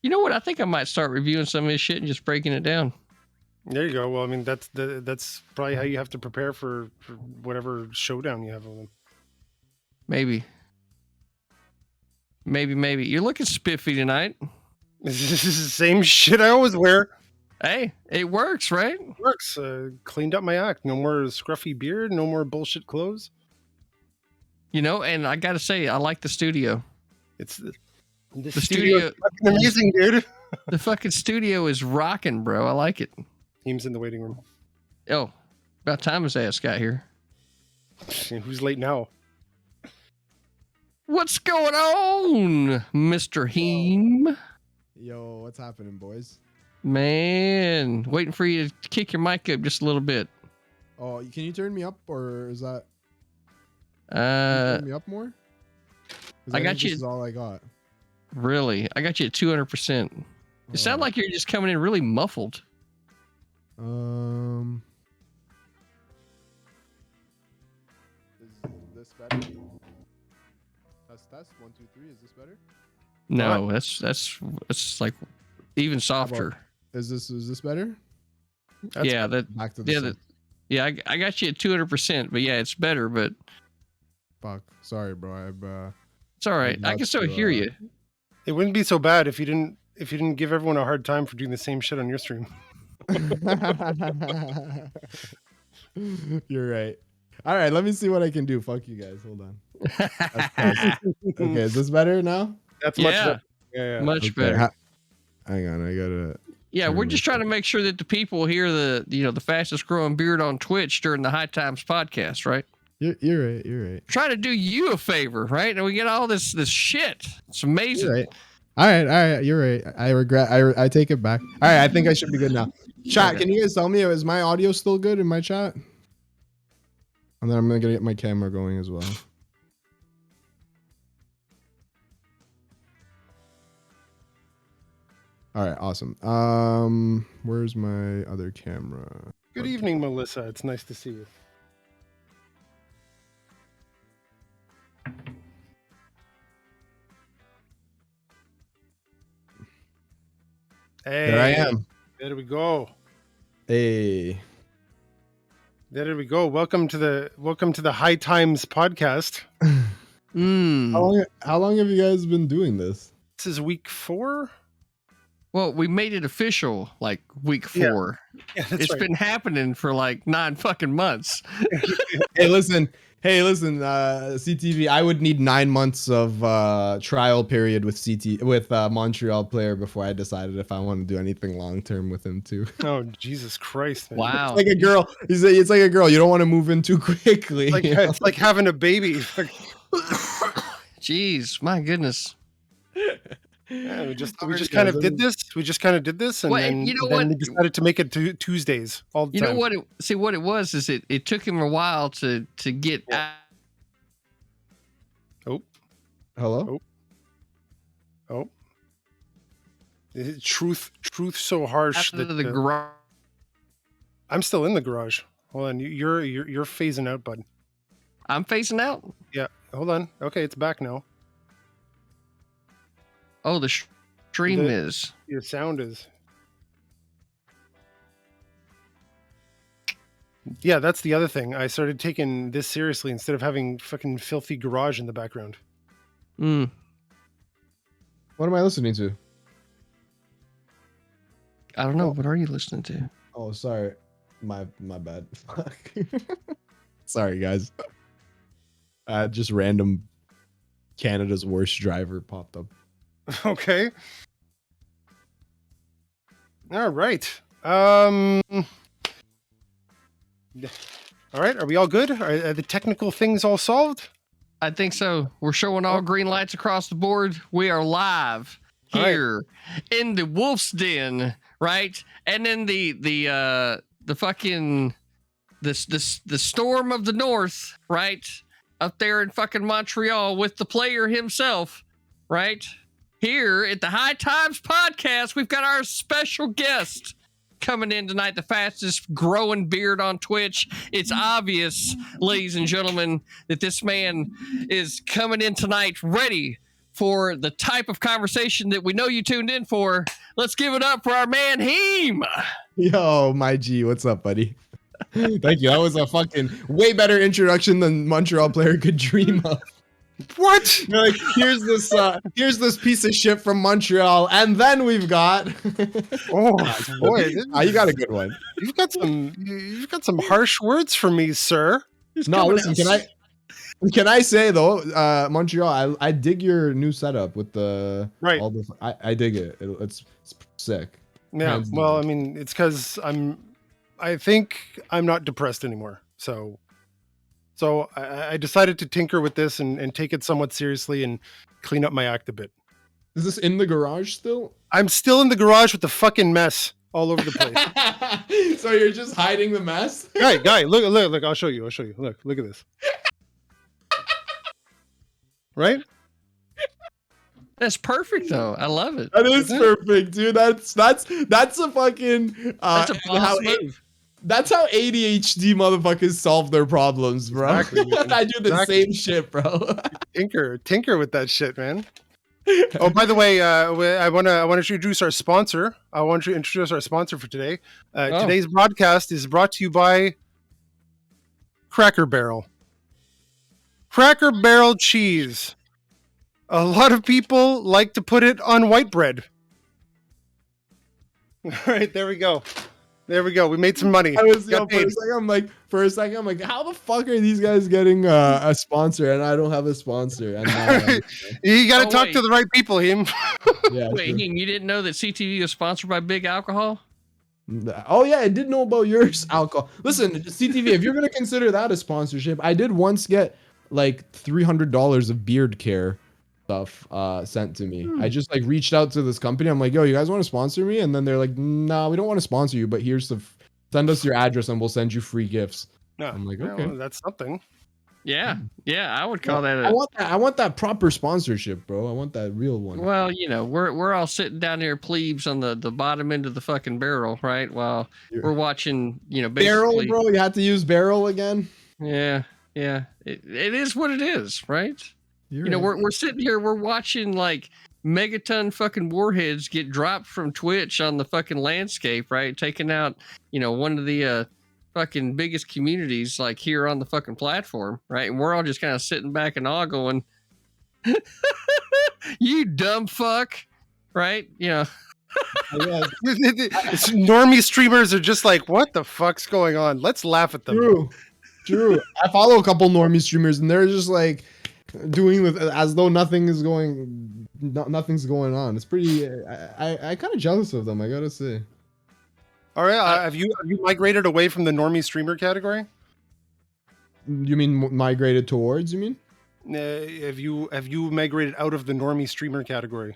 You know what? I think I might start reviewing some of this shit and just breaking it down. There you go. Well, I mean, that's probably how you have to prepare for whatever showdown you have with them. Maybe. You're looking spiffy tonight. This is the same shit I always wear. Hey, it works, right? It works. Cleaned up my act. No more scruffy beard. No more bullshit clothes. You know, and I gotta say, I like the studio. It's the studio is fucking amazing, dude. The fucking studio is rocking, bro. I like it. Heem's in the waiting room. Oh, about time his ass got here. Who's late now? What's going on, Mr. Heem? Yo, what's happening, boys? Man, waiting for you to kick your mic up just a little bit. Oh, can you turn me up, or is that? Turn me up more. I got you. This is all I got. Really, I got you at 200%. It sounds like you're just coming in really muffled. Is this better? Test 1 2 3. Is this better? No, that's like even softer. Is this better? Yeah, that back to the I got you at 200%, but yeah, it's better. But fuck, sorry, bro. It's all right. I can still hear you. It wouldn't be so bad if you didn't give everyone a hard time for doing the same shit on your stream. You're right. All right, let me see what I can do. Fuck you guys. Hold on. Okay, is this better now? That's much better. Yeah. Much better. Hang on, I gotta. Yeah, we're just trying to make sure that the people hear the fastest growing beard on Twitch during the High Times podcast, right? You're right. You're right. Trying to do you a favor, right? And we get all this shit. It's amazing. You're right. All right. You're right. I regret. I take it back. All right, I think I should be good now. Chat, can you guys tell me, is my audio still good in my chat? And then I'm gonna get my camera going as well. All right, awesome. Where's my other camera? Good evening, Melissa. It's nice to see you. Hey, there I am. There we go. Hey. There we go. Welcome to the High Times podcast. How long have you guys been doing this? This is week 4. Well, we made it official like week 4. Yeah, it's been happening for like 9 fucking months. Hey, listen, CTV. I would need 9 months of trial period with Montreal player before I decided if I want to do anything long term with him too. Oh, Jesus Christ! Man. Wow, it's like a girl. It's like a girl. You don't want to move in too quickly. It's like having a baby. Jeez, my goodness. Yeah, we just kind of did this. And then we decided to make it Tuesdays all the time. You know what? What it was is it took him a while to get out. Oh, hello. Oh, truth so harsh that the garage. I'm still in the garage. Hold on, you're phasing out, bud. I'm phasing out. Yeah, hold on. Okay, it's back now. Oh, the stream is. Your sound is. Yeah, that's the other thing. I started taking this seriously instead of having fucking filthy garage in the background. What am I listening to? I don't know. What are you listening to? Oh, sorry. My bad. Fuck. Sorry, guys. Just random Canada's worst driver popped up. Okay. All right. All right. Are we all good? Are the technical things all solved? I think so. We're showing all green lights across the board. We are live here in the Wolf's Den, right? And then the fucking the storm of the north, right? Up there in fucking Montreal with the player himself, right? Here at the High Times podcast, we've got our special guest coming in tonight, the fastest growing beard on Twitch. It's obvious, ladies and gentlemen, that this man is coming in tonight ready for the type of conversation that we know you tuned in for. Let's give it up for our man Heem. Yo, my G, what's up, buddy? Thank you. That was a fucking way better introduction than Montreal player could dream of. What? Like, here's this piece of shit from Montreal, and then we've got. Oh boy, You got a good one. You've got some harsh words for me, sir. No, listen, can I say though, Montreal, I dig your new setup with the right. All the I dig it. It's sick. Yeah. Hands Well, down. I mean, it's because I think I'm not depressed anymore. So I decided to tinker with this and take it somewhat seriously and clean up my act a bit. Is this in the garage still? I'm still in the garage with the fucking mess all over the place. So you're just hiding the mess? Guy, look, I'll show you. Look at this. Right? That's perfect though. I love it. That is perfect, dude. That's a fucking That's a boss move. That's how ADHD motherfuckers solve their problems, bro. Exactly. I do the same shit, bro. Tinker with that shit, man. Oh, by the way, I want to introduce our sponsor. I want to introduce our sponsor for today. Today's broadcast is brought to you by Cracker Barrel. Cracker Barrel cheese. A lot of people like to put it on white bread. All right, there we go. We made some money. For a second, I'm like, how the fuck are these guys getting a sponsor and I don't have a sponsor? And you got to talk to the right people, Heem. Yeah, wait, Heem, you didn't know that CTV is sponsored by Big Alcohol? Oh yeah, I did know about yours alcohol. Listen, CTV, if you're gonna consider that a sponsorship, I did once get like $300 of beard care stuff sent to me. I just like reached out to this company. I'm like, yo, you guys want to sponsor me? And then they're like, no, we don't want to sponsor you, but send us your address and we'll send you free gifts. Yeah, I'm like, okay, well, that's something. Yeah, I would call that. I want that proper sponsorship, bro. I want that real one. Well, we're all sitting down there, plebes, on the bottom end of the fucking barrel, right? While we're watching, basically. Barrel, bro. You had to use barrel again. Yeah. It is what it is, right? Right. We're sitting here, we're watching like megaton fucking warheads get dropped from Twitch on the fucking landscape, right? Taking out, one of the fucking biggest communities like here on the fucking platform, right? And we're all just kind of sitting back and all going, you dumb fuck, right? Normie streamers are just like, what the fuck's going on? Let's laugh at them. True. I follow a couple normie streamers and they're just like doing as though nothing's going on. It's pretty. I kind of jealous of them, I gotta say. All right, have you migrated away from the normie streamer category? You mean migrated towards? You mean? Have you migrated out of the normie streamer category?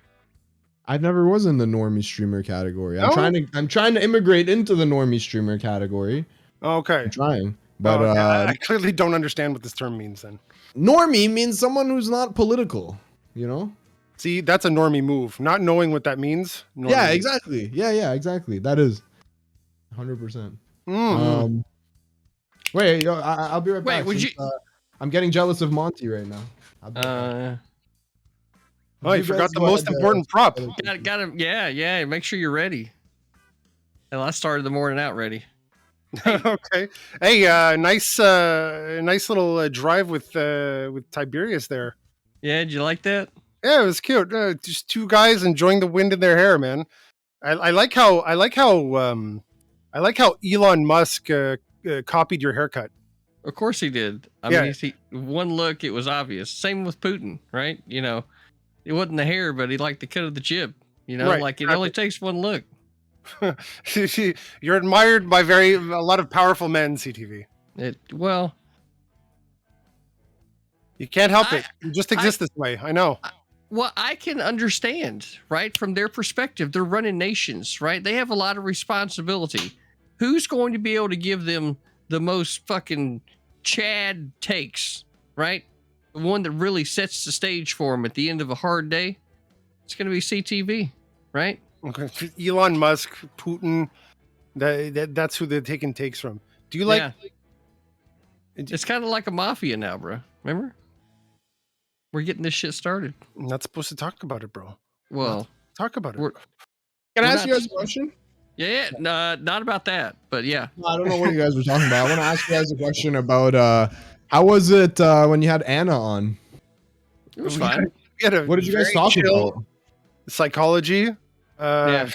I never was in the normie streamer category. I'm trying to immigrate into the normie streamer category. Okay. I'm trying, but I clearly don't understand what this term means then. Normie means someone who's not political, See, that's a normie move. Not knowing what that means. Normie. Yeah, exactly. Yeah, exactly. That is 100%. Wait, I'll be right back. I'm getting jealous of Monty right now. Oh, you forgot the most important prop. Got him. Yeah. Make sure you're ready. Well, I started the morning out ready. Okay. Hey, nice little drive with Tiberius there. Yeah, did you like that? Yeah, it was cute. Just two guys enjoying the wind in their hair, man. I like how Elon Musk copied your haircut. Of course he did. I mean, one look, it was obvious. Same with Putin, right? It wasn't the hair, but he liked the cut of the chip. Right, like it only takes one look. You're admired by a lot of powerful men, CTV. You can't help it. You just exist this way. I know. I can understand, right? From their perspective, they're running nations, right? They have a lot of responsibility. Who's going to be able to give them the most fucking Chad takes, right? The one that really sets the stage for them at the end of a hard day? It's going to be CTV, right? Okay. Elon Musk, Putin, that's who they're taking takes from. Do you like? Yeah. It's kind of like a mafia now, bro. Remember? We're getting this shit started. I'm not supposed to talk about it, bro. Well, Talk about it. Can I We're ask you not- guys a question? yeah, not about that, but yeah. No, I don't know what you guys were talking about. I want to ask you guys a question about how was it when you had Anna on? It was We fine. had a What did you guys very talk chill about? Psychology. Yeah.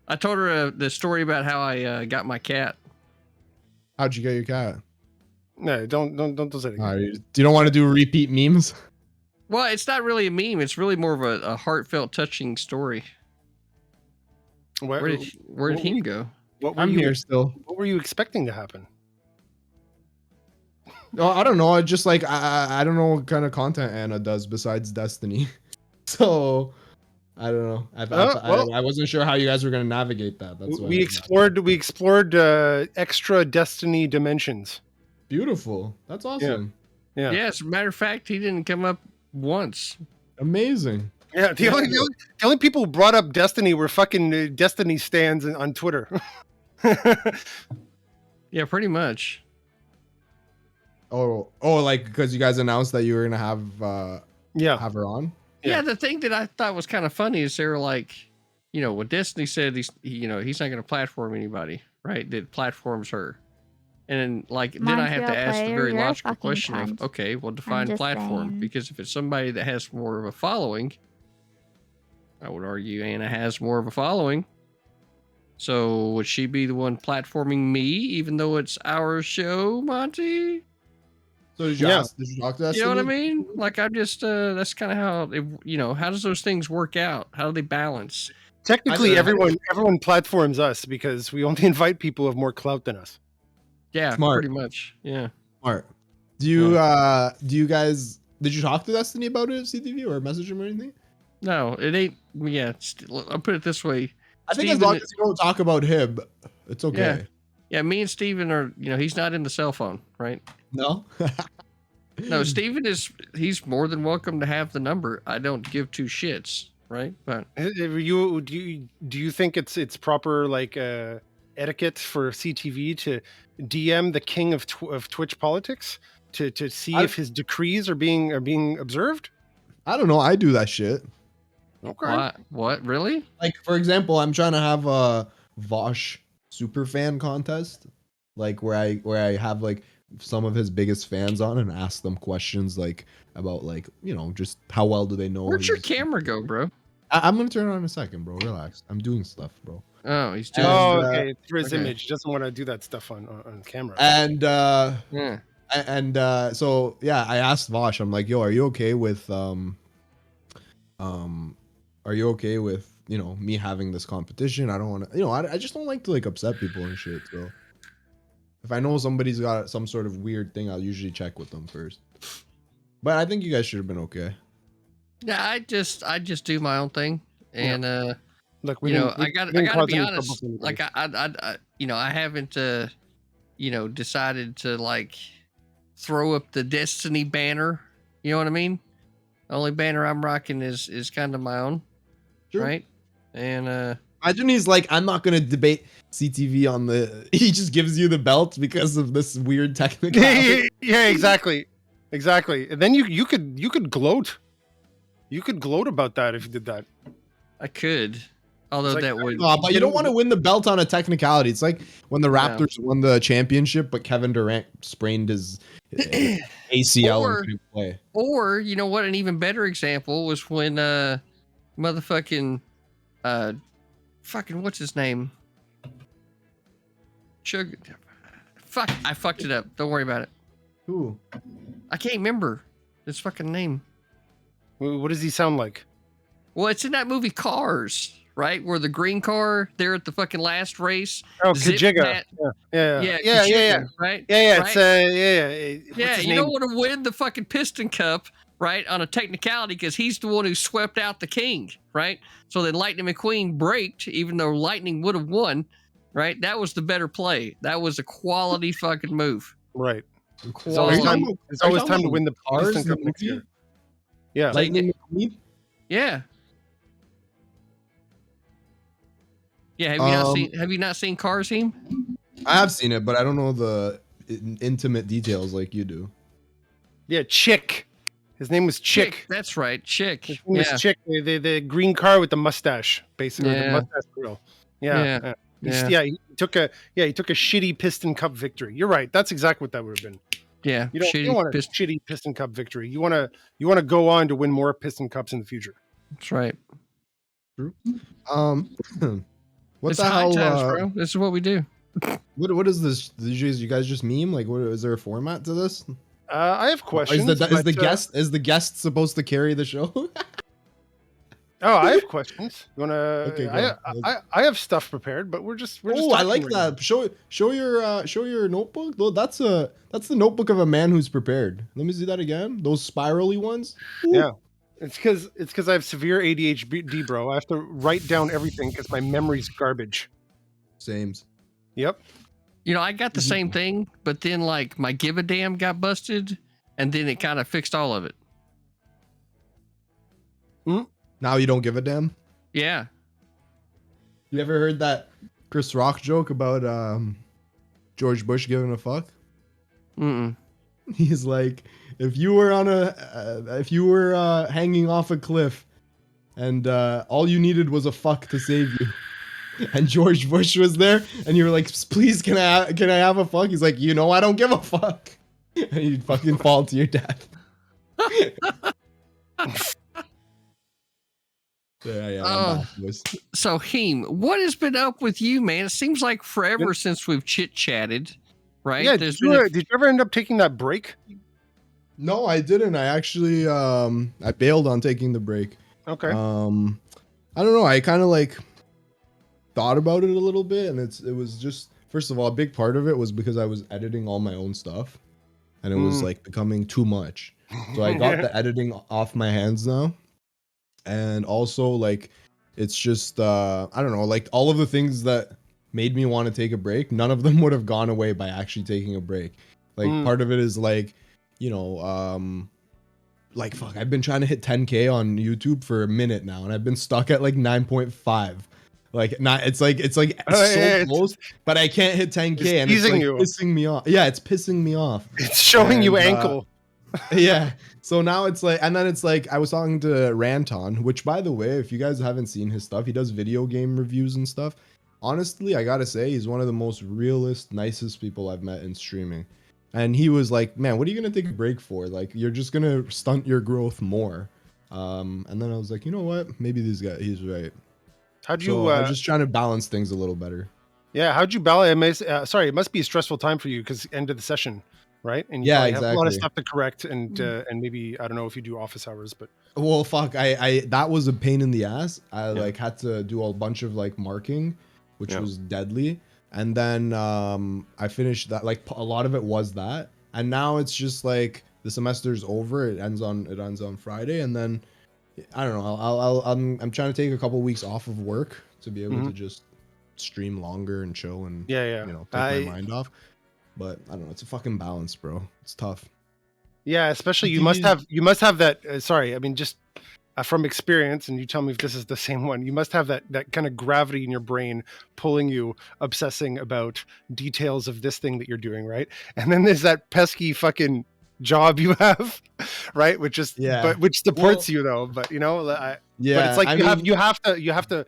I told her the story about how I got my cat. How'd you get your cat? No, don't do that again. You don't want to do repeat memes? Well, it's not really a meme. It's really more of a heartfelt, touching story. Where did Heem go? I'm here still. What were you expecting to happen? No, I don't know. I just like I don't know what kind of content Anna does besides Destiny. So I don't know. I wasn't sure how you guys were gonna navigate that. That's why we explored extra Destiny dimensions. Beautiful. That's awesome. Yeah. Yeah, as a matter of fact, he didn't come up once. Amazing. Yeah. The only people who brought up Destiny were fucking Destiny stands on Twitter. Yeah, pretty much. Oh, like because you guys announced that you were gonna have have her on. Yeah, the thing that I thought was kind of funny is they were like, when Destiny said he's not going to platform anybody, right? That platforms her. And then, then I have to ask the very logical question of, okay, well, define platform. Saying. Because if it's somebody that has more of a following, I would argue Anna has more of a following. So would she be the one platforming me, even though it's our show, Monty? So did you talk to Destiny? You know what I mean? Like, I'm just, that's kind of how, how does those things work out? How do they balance? Technically, everyone platforms us because we only invite people who have more clout than us. Yeah, Smart. pretty much. Yeah. Smart. Do you guys, did you talk to Destiny about it, CTV, or message him or anything? No, it ain't. Yeah, I'll put it this way. I think as long as you don't talk about him, it's okay. Yeah, me and Steven are, he's not in the cell phone, right? No? No, Steven he's more than welcome to have the number. I don't give two shits, right? But do you think it's proper like etiquette for CTV to DM the king of Twitch politics to see if his decrees are being observed? I don't know. I do that shit. Okay. What? Really? Like, for example, I'm trying to have a Vosh superfan contest, like where I have like some of his biggest fans on and ask them questions like about like just how well do they know. Where'd your camera go, bro? I'm gonna turn it on in a second, bro. Relax. I'm doing stuff, bro. Oh, he's doing. Oh, okay. Through his image, he doesn't want to do that stuff on camera. And yeah. So yeah, I asked Vosh. I'm like, yo, are you okay with me having this competition? I don't want to, I just don't like to like upset people and shit. So if I know somebody's got some sort of weird thing, I'll usually check with them first. But I think you guys should have been okay. Yeah, I just do my own thing, and look, I gotta be honest. Like I haven't decided to like throw up the Destiny banner. You know what I mean? The only banner I'm rocking is kind of my own. Sure. Right? And imagine he's like, I'm not gonna debate CTV on the. He just gives you the belt because of this weird technical. Yeah, exactly. And then you could gloat. You could gloat about that if you did that. I could, although like, that would. But you don't want to win the belt on a technicality. It's like when the Raptors won the championship, but Kevin Durant sprained his ACL and couldn't play. Or you know what? An even better example was when motherfucking fucking what's his name? Sugar. Fuck! I fucked it up. Don't worry about it. Who? I can't remember his fucking name. What does he sound like? Well, it's in that movie Cars, right? Where the green car, they're at the fucking last race. Oh, Kajiga. Yeah. Kajiga, right? Yeah. Right? It's yeah, you don't want to win the fucking Piston Cup, right? On a technicality, because he's the one who swept out the king, right? So then Lightning McQueen braked, even though Lightning would have won, right? That was the better play. That was a quality fucking move. Right. It's always time to win the Piston Cup next year. Yeah. Lightning McQueen? Yeah. Yeah, have you not seen Cars, Heem? I have seen it, but I don't know the intimate details like you do. Yeah, chick. His name was Chick. That's right, Chick. His name was Chick. The green car with the mustache, basically the mustache grill. Yeah. He took a shitty Piston Cup victory. You're right. That's exactly what that would have been. Yeah, you don't want a shitty Piston Cup victory. You want to go on to win more Piston Cups in the future. That's right. True. What it's the hell, times, bro? This is what we do. What is this? You guys just meme? Like, what is there a format to this? I have questions. Is the guest supposed to carry the show? Oh, I have questions. You wanna? Okay, I have stuff prepared, but we're just. I like that. Show your notebook. Though that's the notebook of a man who's prepared. Let me see that again. Those spirally ones. Ooh. Yeah, it's because I have severe ADHD, bro. I have to write down everything because my memory's garbage. Sames. Yep. You know, I got the same thing, but then like my give a damn got busted, and then it kind of fixed all of it. Now you don't give a damn? Yeah. You ever heard that Chris Rock joke about George Bush giving a fuck? Mm-mm. He's like, if you were hanging off a cliff and all you needed was a fuck to save you, and George Bush was there, and you were like, please, can I have a fuck? He's like, I don't give a fuck. And you'd fucking fall to your death. So Heem, what has been up with you, man? It seems like forever since we've chit-chatted, right? Yeah, did you ever end up taking that break? No, I didn't. I actually I bailed on taking the break. Okay. I don't know. I kind of like thought about it a little bit, and it was just, first of all, a big part of it was because I was editing all my own stuff, and it was like becoming too much. So I got the editing off my hands now. And also, like, it's just, I don't know, like, all of the things that made me want to take a break, none of them would have gone away by actually taking a break. Like, part of it is, like, like, fuck, I've been trying to hit 10K on YouTube for a minute now, and I've been stuck at, like, 9.5. Like, it's so close, but I can't hit 10K, and it's, like, pissing me off. Yeah, it's pissing me off. It's showing you ankle. Yeah. So now it's like, and then it's like, I was talking to Ranton, which, by the way, if you guys haven't seen his stuff, he does video game reviews and stuff. Honestly, I gotta say, he's one of the most realist, nicest people I've met in streaming. And he was like, man, what are you gonna take a break for? Like, you're just gonna stunt your growth more. And then I was like, you know what? Maybe he's right. How'd you? I'm just trying to balance things a little better. Yeah. How'd you balance? Sorry, it must be a stressful time for you because end of the session. Right, and you have a lot of stuff to correct, and maybe, I don't know if you do office hours, but well, fuck, I that was a pain in the ass. I like had to do a bunch of like marking, which was deadly, and then I finished that. Like, a lot of it was that, and now it's just like the semester's over. It ends on Friday, and then I don't know. I'm trying to take a couple weeks off of work to be able to just stream longer and chill and take my mind off. But I don't know. It's a fucking balance, bro. It's tough. Yeah, especially you must have that. Sorry, I mean, just from experience, and you tell me if this is the same one. You must have that kind of gravity in your brain pulling you, obsessing about details of this thing that you're doing, right? And then there's that pesky fucking job you have, right? Which supports you though. But but it's like you have to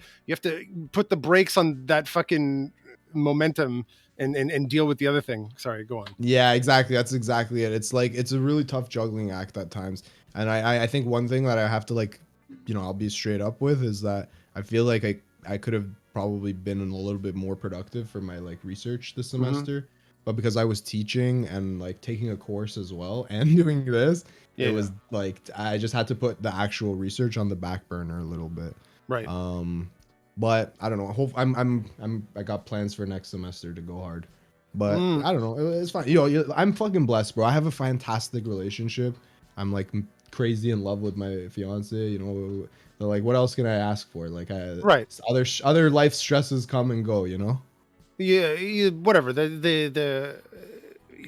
put the brakes on that fucking momentum. And deal with the other thing. Sorry, go on. Yeah, exactly. That's exactly it. It's like, it's a really tough juggling act at times. And I think one thing that I have to, like, I'll be straight up with is that I feel like I could have probably been a little bit more productive for my like research this semester. But because I was teaching and like taking a course as well and doing this, it was like I just had to put the actual research on the back burner a little bit. Right. But I don't know. I got plans for next semester to go hard. But I don't know. It's fine. I'm fucking blessed, bro. I have a fantastic relationship. I'm like crazy in love with my fiance. Like, what else can I ask for? Like, other life stresses come and go. Yeah, whatever. The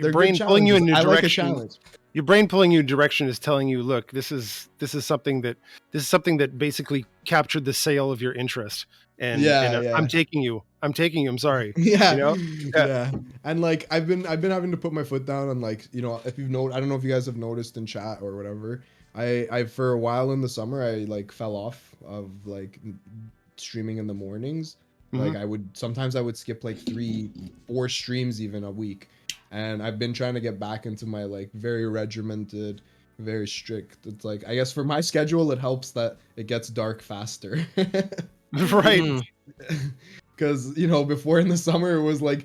They're brain pulling you in your direction. Like a challenge. Your brain pulling you in direction is telling you, look, this is something that basically captured the sale of your interest. And I'm taking you. I'm sorry. Yeah. And like I've been having to put my foot down on, like, if you've I don't know if you guys have noticed in chat or whatever. I for a while in the summer I like fell off of like streaming in the mornings. Like sometimes I would skip like 3-4 streams even a week. And I've been trying to get back into my like very regimented, very strict. It's like I guess for my schedule it helps that it gets dark faster. Right. Because before in the summer it was like,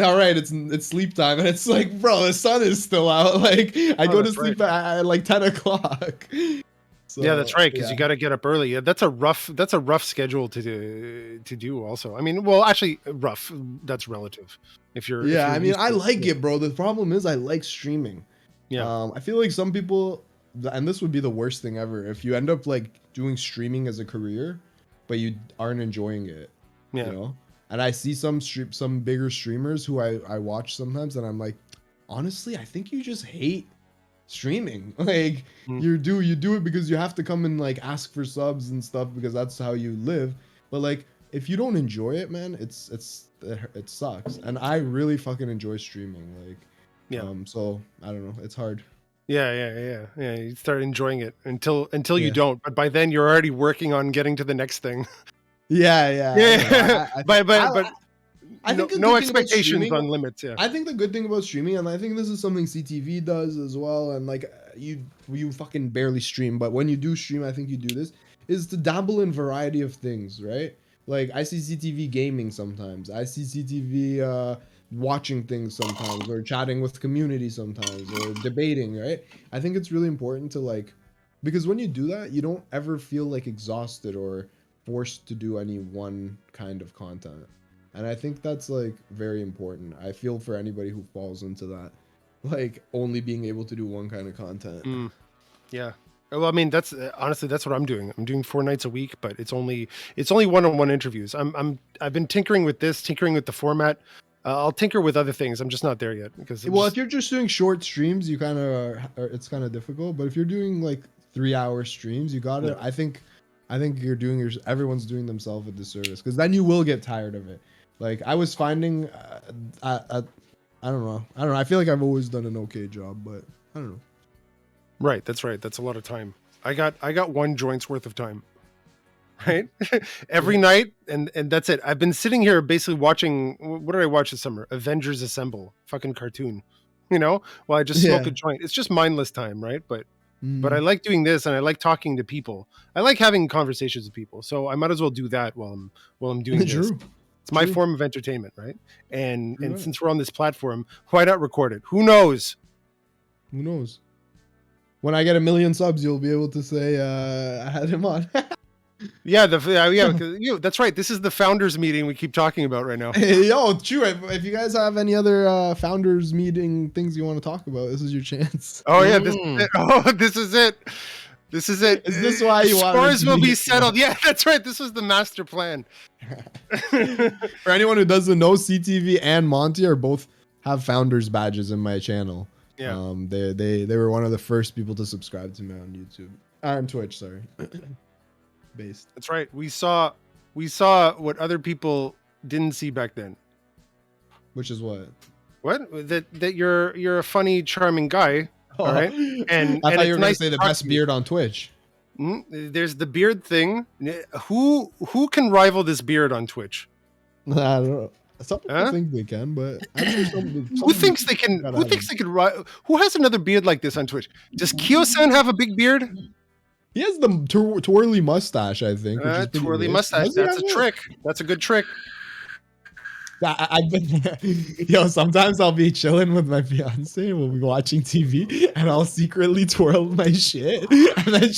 all right, it's sleep time, and it's like, bro, the sun is still out. Like I go to sleep at like 10 o'clock. So, yeah, that's right. Because you got to get up early. Yeah, that's a rough schedule to do. Also, I mean, well, actually, rough. That's relative. If you're, I mean, I like it, bro. The problem is, I like streaming. Yeah. I feel like some people, and this would be the worst thing ever, if you end up like doing streaming as a career, but you aren't enjoying it. Yeah. And I see some bigger streamers who I watch sometimes, and I'm like, honestly, I think you just hate streaming. Like you do it because you have to come and like ask for subs and stuff because that's how you live. But like if you don't enjoy it, man, it sucks. And I really fucking enjoy streaming. Like so I don't know, it's hard. Yeah. You start enjoying it until you don't. But by then you're already working on getting to the next thing. Yeah. But I think no expectations on limits. Yeah. I think the good thing about streaming, and I think this is something CTV does as well, and like you fucking barely stream, but when you do stream, I think you do this, is to dabble in variety of things, right? Like I see CTV gaming sometimes. I see CTV watching things sometimes, or chatting with community sometimes, or debating, right? I think it's really important to like, because when you do that, you don't ever feel like exhausted or forced to do any one kind of content. And I think that's like very important. I feel for anybody who falls into that, like only being able to do one kind of content. Yeah. Well, I mean, that's honestly, that's what I'm doing. I'm doing 4 nights a week, but it's only one-on-one interviews. I've been tinkering with the format. I'll tinker with other things. I'm just not there yet because if you're just doing short streams, you kind of it's kind of difficult. But if you're doing like 3-hour streams, you gotta. Yeah. I think you're doing everyone's doing themselves a disservice because then you will get tired of it. Like I was finding, I don't know. I feel like I've always done an okay job, but I don't know. Right, that's right. That's a lot of time. I got 1 joint's worth of time. Right, every night, and that's it. I've been sitting here basically watching. What did I watch this summer? Avengers Assemble, fucking cartoon. While I just smoke a joint. It's just mindless time, right? But I like doing this, and I like talking to people. I like having conversations with people. So I might as well do that while I'm doing this. It's my form of entertainment, right? And since we're on this platform, why not record it? Who knows? When I get 1 million subs, you'll be able to say I had him on. Yeah, that's right. This is the founders meeting we keep talking about right now. Yo, true. If you guys have any other founders meeting things you want to talk about, this is your chance. Oh yeah, this is it. This is it. This is it. Is this why you want? Scores will be settled. Yeah, that's right. This was the master plan. For anyone who doesn't know, CTV and Monty are both have founders badges in my channel. Yeah. They were one of the first people to subscribe to me on YouTube. On Twitch, sorry. Based. That's right. We saw what other people didn't see back then. Which is what? What? That you're a funny, charming guy. All right. And I thought you were nice going to say the best beard on Twitch. There's the beard thing. Who can rival this beard on Twitch? I don't know. Some people think they can, but I'm sure who thinks they can? Who thinks they can? Who has another beard like this on Twitch? Does Kyo-san have a big beard? He has the twirly mustache, I think. Twirly mustache. That's a trick. That's a good trick. I've been there. Yo, sometimes I'll be chilling with my fiance. We'll be watching TV, and I'll secretly twirl my shit, and then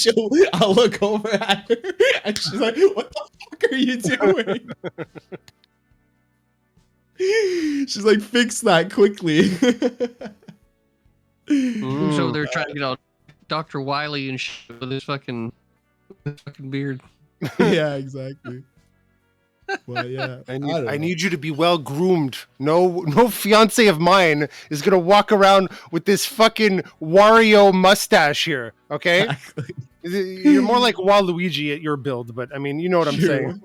I'll look over at her, and she's like, "What the fuck are you doing?" She's like, "Fix that quickly." So they're trying to get all Dr. Wiley and shit with his fucking beard. Yeah, exactly. Well, yeah. I need you to be well groomed. No fiance of mine is gonna walk around with this fucking Wario mustache here. Okay, exactly. You're more like Waluigi at your build, but I mean, you know what I'm saying.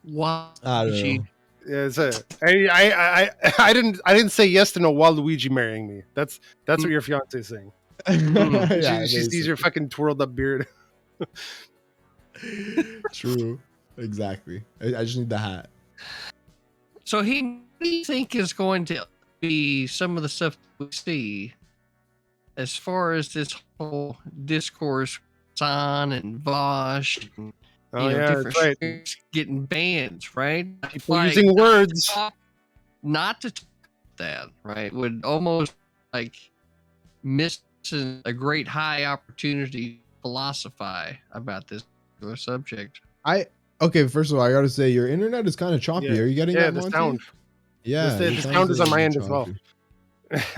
What? I don't know. Yeah, I didn't say yes to no Waluigi marrying me. That's what your fiance is saying. Yeah, She sees your fucking twirled up beard. True. Exactly. I just need the hat. So what do you think is going to be some of the stuff we see as far as this whole discourse on and Vosh and Oh yeah, different that's right. streams getting bans, right? People using words. Not to talk that, right? Would almost like miss a great high opportunity to philosophize about this particular subject. Okay, first of all, I gotta say your internet is kind of choppy. Yeah. Are you getting Yeah, that, the Monty? sound. Yeah, the sound is on my end as well.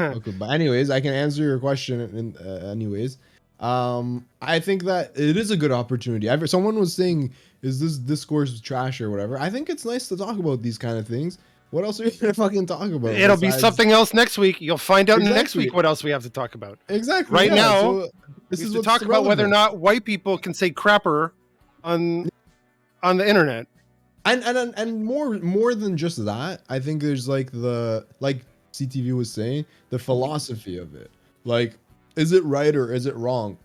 Okay, but anyways, I can answer your question anyways. I think that it is a good opportunity. Someone was saying, is this discourse trash or whatever? I think it's nice to talk about these kind of things. What else are you gonna fucking talk about? It'll be something else next week. You'll find out next week what else we have to talk about. Exactly. Right now, so this is to talk about whether or not white people can say crapper on the internet. And more than just that, I think there's like CTV was saying, the philosophy of it. Like, is it right or is it wrong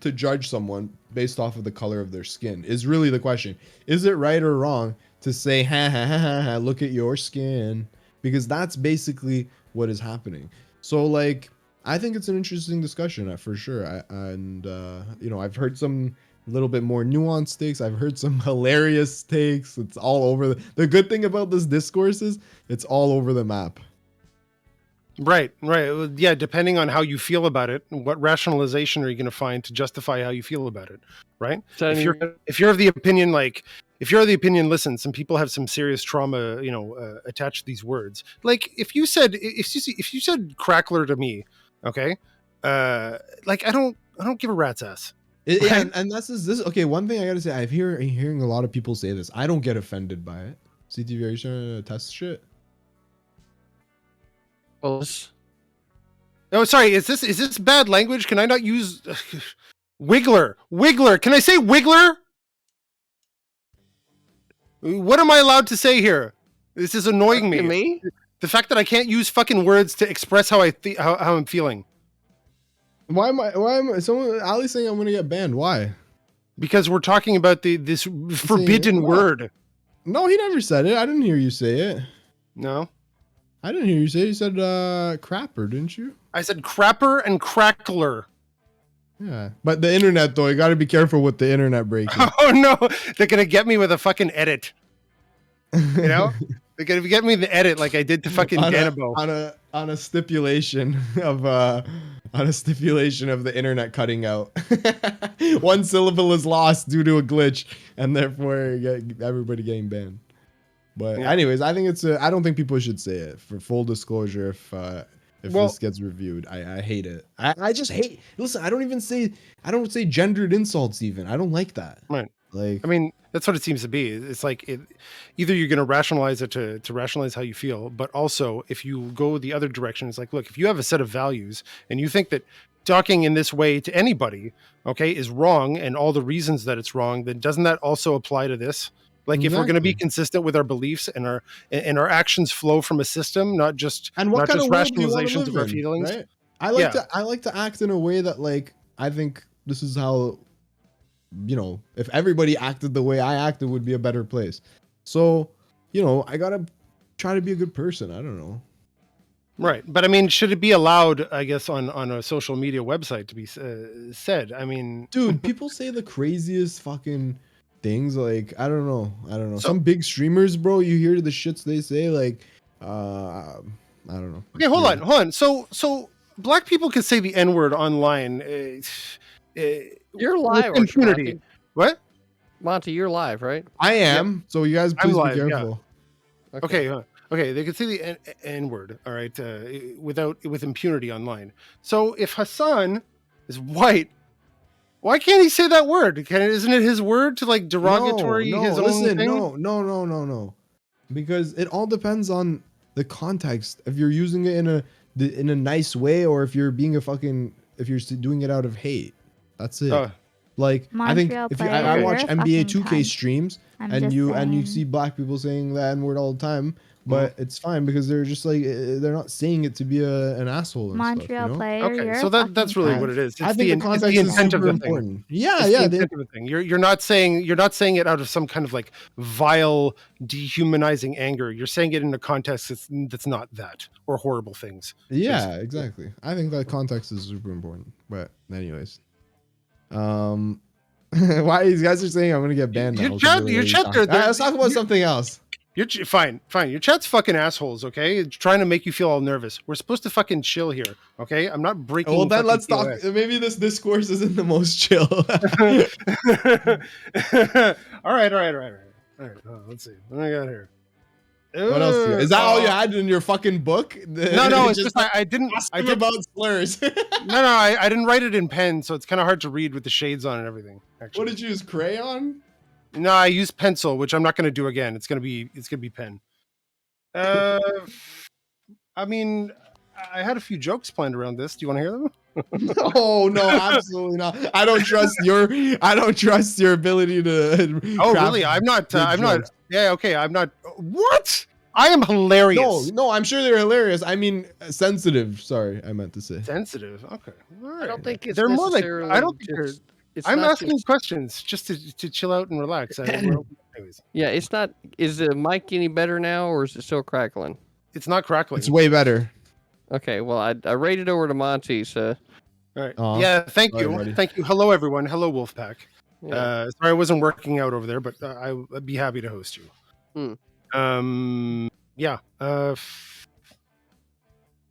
to judge someone based off of the color of their skin? Is really the question. Is it right or wrong to say, ha ha ha ha, ha look at your skin? Because that's basically what is happening. So like, I think it's an interesting discussion for sure. I've heard some a little bit more nuanced takes. I've heard some hilarious takes. It's all over. The good thing about this discourse is it's all over the map. Right. Yeah, depending on how you feel about it, what rationalization are you going to find to justify how you feel about it, right? So, if you're of the opinion, listen, some people have some serious trauma, attached to these words. Like if you said crackler to me, okay, I don't give a rat's ass. Yeah, and that's this. Okay, one thing I gotta say, I'm hearing a lot of people say this. I don't get offended by it. CTV, are you trying to test shit? Oh, sorry. Is this bad language? Can I not use Wiggler? Can I say Wiggler? What am I allowed to say here? This is annoying me. The fact that I can't use fucking words to express how how I'm feeling. Why am I? Someone Ali's saying I'm gonna get banned. Why? Because we're talking about this forbidden word. No, he never said it. I didn't hear you say it. No. I didn't hear you say it. You said crapper, didn't you? I said crapper and crackler. Yeah. But the internet, though, you got to be careful with the internet breaking. Oh, no. They're going to get me with a fucking edit. You know? They're going to get me the edit like I did to fucking Danabo. On a stipulation of the internet cutting out. One syllable is lost due to a glitch, and therefore everybody getting banned. But anyways, I think I don't think people should say it. For full disclosure, if this gets reviewed, I hate it. I just hate. Listen, I don't say gendered insults even. I don't like that. Right. Like, I mean, that's what it seems to be. It's like either you're going to rationalize it to rationalize how you feel, but also if you go the other direction, it's like, look, if you have a set of values and you think that talking in this way to anybody, okay, is wrong, and all the reasons that it's wrong, then doesn't that also apply to this? Like, if we're going to be consistent with our beliefs and our actions flow from a system, not just rationalizations of our feelings. Right? I like to act in a way that, like, I think this is how, if everybody acted the way I acted, would be a better place. So, I gotta try to be a good person. I don't know. Right, but I mean, should it be allowed? I guess on a social media website to be said. I mean, dude, people say the craziest fucking things. Like, I don't know. So, some big streamers, bro, you hear the shits they say, like, I don't know. Okay, hold on. So black people can say the N-word online. You're live, impunity. What? Monty, you're live, right? I am. Yep. So you guys please be careful. Yeah. Okay. They can say the N-word, all right, with impunity online. So if Hassan is white, why can't he say that word? Isn't it his word to, like, derogatory his own thing? No. Because it all depends on the context. If you're using it in a nice way, or if you're being if you're doing it out of hate. That's it. Like Montreal I think if you, player, I you're watch a NBA fucking 2K cunt. streams I'm and just you saying. see black people saying the N-word all the time, but it's fine because they're just like they're not saying it to be an asshole and Montreal stuff, you know? player, Okay, you're so a fucking that's really cunt. what it is. I think the it's the context is intent of super the thing. important. Yeah, It's yeah. the intent of the thing. You're not saying it out of some kind of like vile, dehumanizing anger. You're saying it in a context that's not that or horrible things. Yeah, exactly. I think that context is super important. But anyways, why these guys are saying I'm gonna get banned now? Your chat, Let's talk about something else. Fine. Your chat's fucking assholes. Okay, it's trying to make you feel all nervous. We're supposed to fucking chill here. Okay, I'm not breaking. Well, then let's TOS. talk. Maybe this discourse isn't the most chill. all right. Let's see. What do I got here? What else? Is that all you had in your fucking book? No. It's just I didn't. I did about slurs. no. I didn't write it in pen, so it's kind of hard to read with the shades on and everything. Actually, What did you use? Crayon? No, I used pencil, which I'm not going to do again. It's gonna be pen. I mean, I had a few jokes planned around this. Do you want to hear them? Oh no, absolutely not. I don't trust your ability to. Oh, really? I'm not. Yeah, okay. I'm not. What? I am hilarious. No, I'm sure they're hilarious. I mean, sensitive. Sorry, I meant to say sensitive. Okay. All right. I don't think it's they're more like. necessarily I don't think just- it's I'm not asking just- questions just to chill out and relax. Anyways, Yeah, it's not. Is the mic any better now, or is it still crackling? it's not crackling. it's way better. Okay, well, I rated over to Monty, so All right. Aw. Yeah. Thank Sorry, you. buddy. Thank you. Hello, everyone. Hello, Wolfpack. yeah. Sorry, I wasn't working out over there, but I'd be happy to host you. Yeah.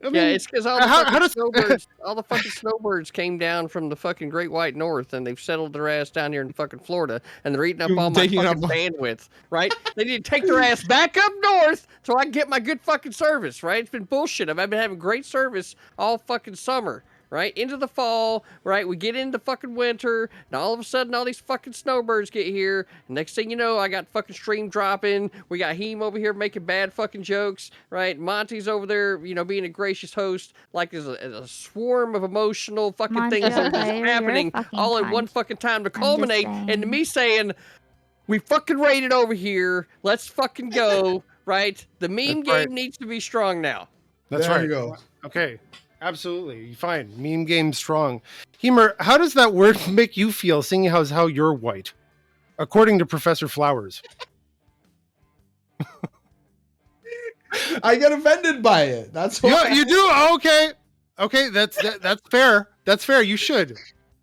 I mean, Yeah, it's because all the how fucking does- snowbirds, all the fucking snowbirds came down from the fucking Great White North, and they've settled their ass down here in fucking Florida, and they're eating up all my Taking fucking up- bandwidth, right? They need to take their ass back up north so I can get my good fucking service, right? It's been bullshit. I've been having great service all fucking summer, right? Into the fall, right? We get into fucking winter, and all of a sudden, all these fucking snowbirds get here. And next thing you know, I got fucking stream dropping. We got Heem over here making bad fucking jokes, right? Monty's over there, you know, being a gracious host, like there's a swarm of emotional fucking Monty, things that are just you're a happening fucking all at cunt. one fucking time to just culminate into me saying, we fucking raided over here. Let's fucking go, right? The meme That's game right. needs to be strong now. That's There right. you go. Okay. Absolutely. Fine. Meme game strong. Hemer, how does that word make you feel, seeing how you're white? According to Professor Flowers. I get offended by it. That's why. You do? Okay. Okay, that's fair. That's fair. You should.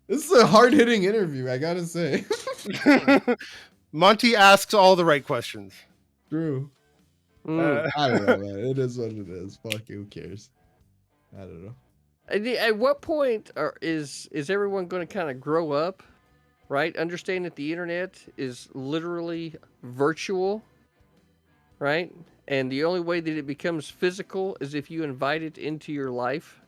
This is a hard hitting interview. I gotta say. Monty asks all the right questions. True. Mm. I don't know, man. It is what it is. Fuck it, who cares? I don't know. At what point is everyone going to kind of grow up, right? Understand that the internet is literally virtual, right? And the only way that it becomes physical is if you invite it into your life.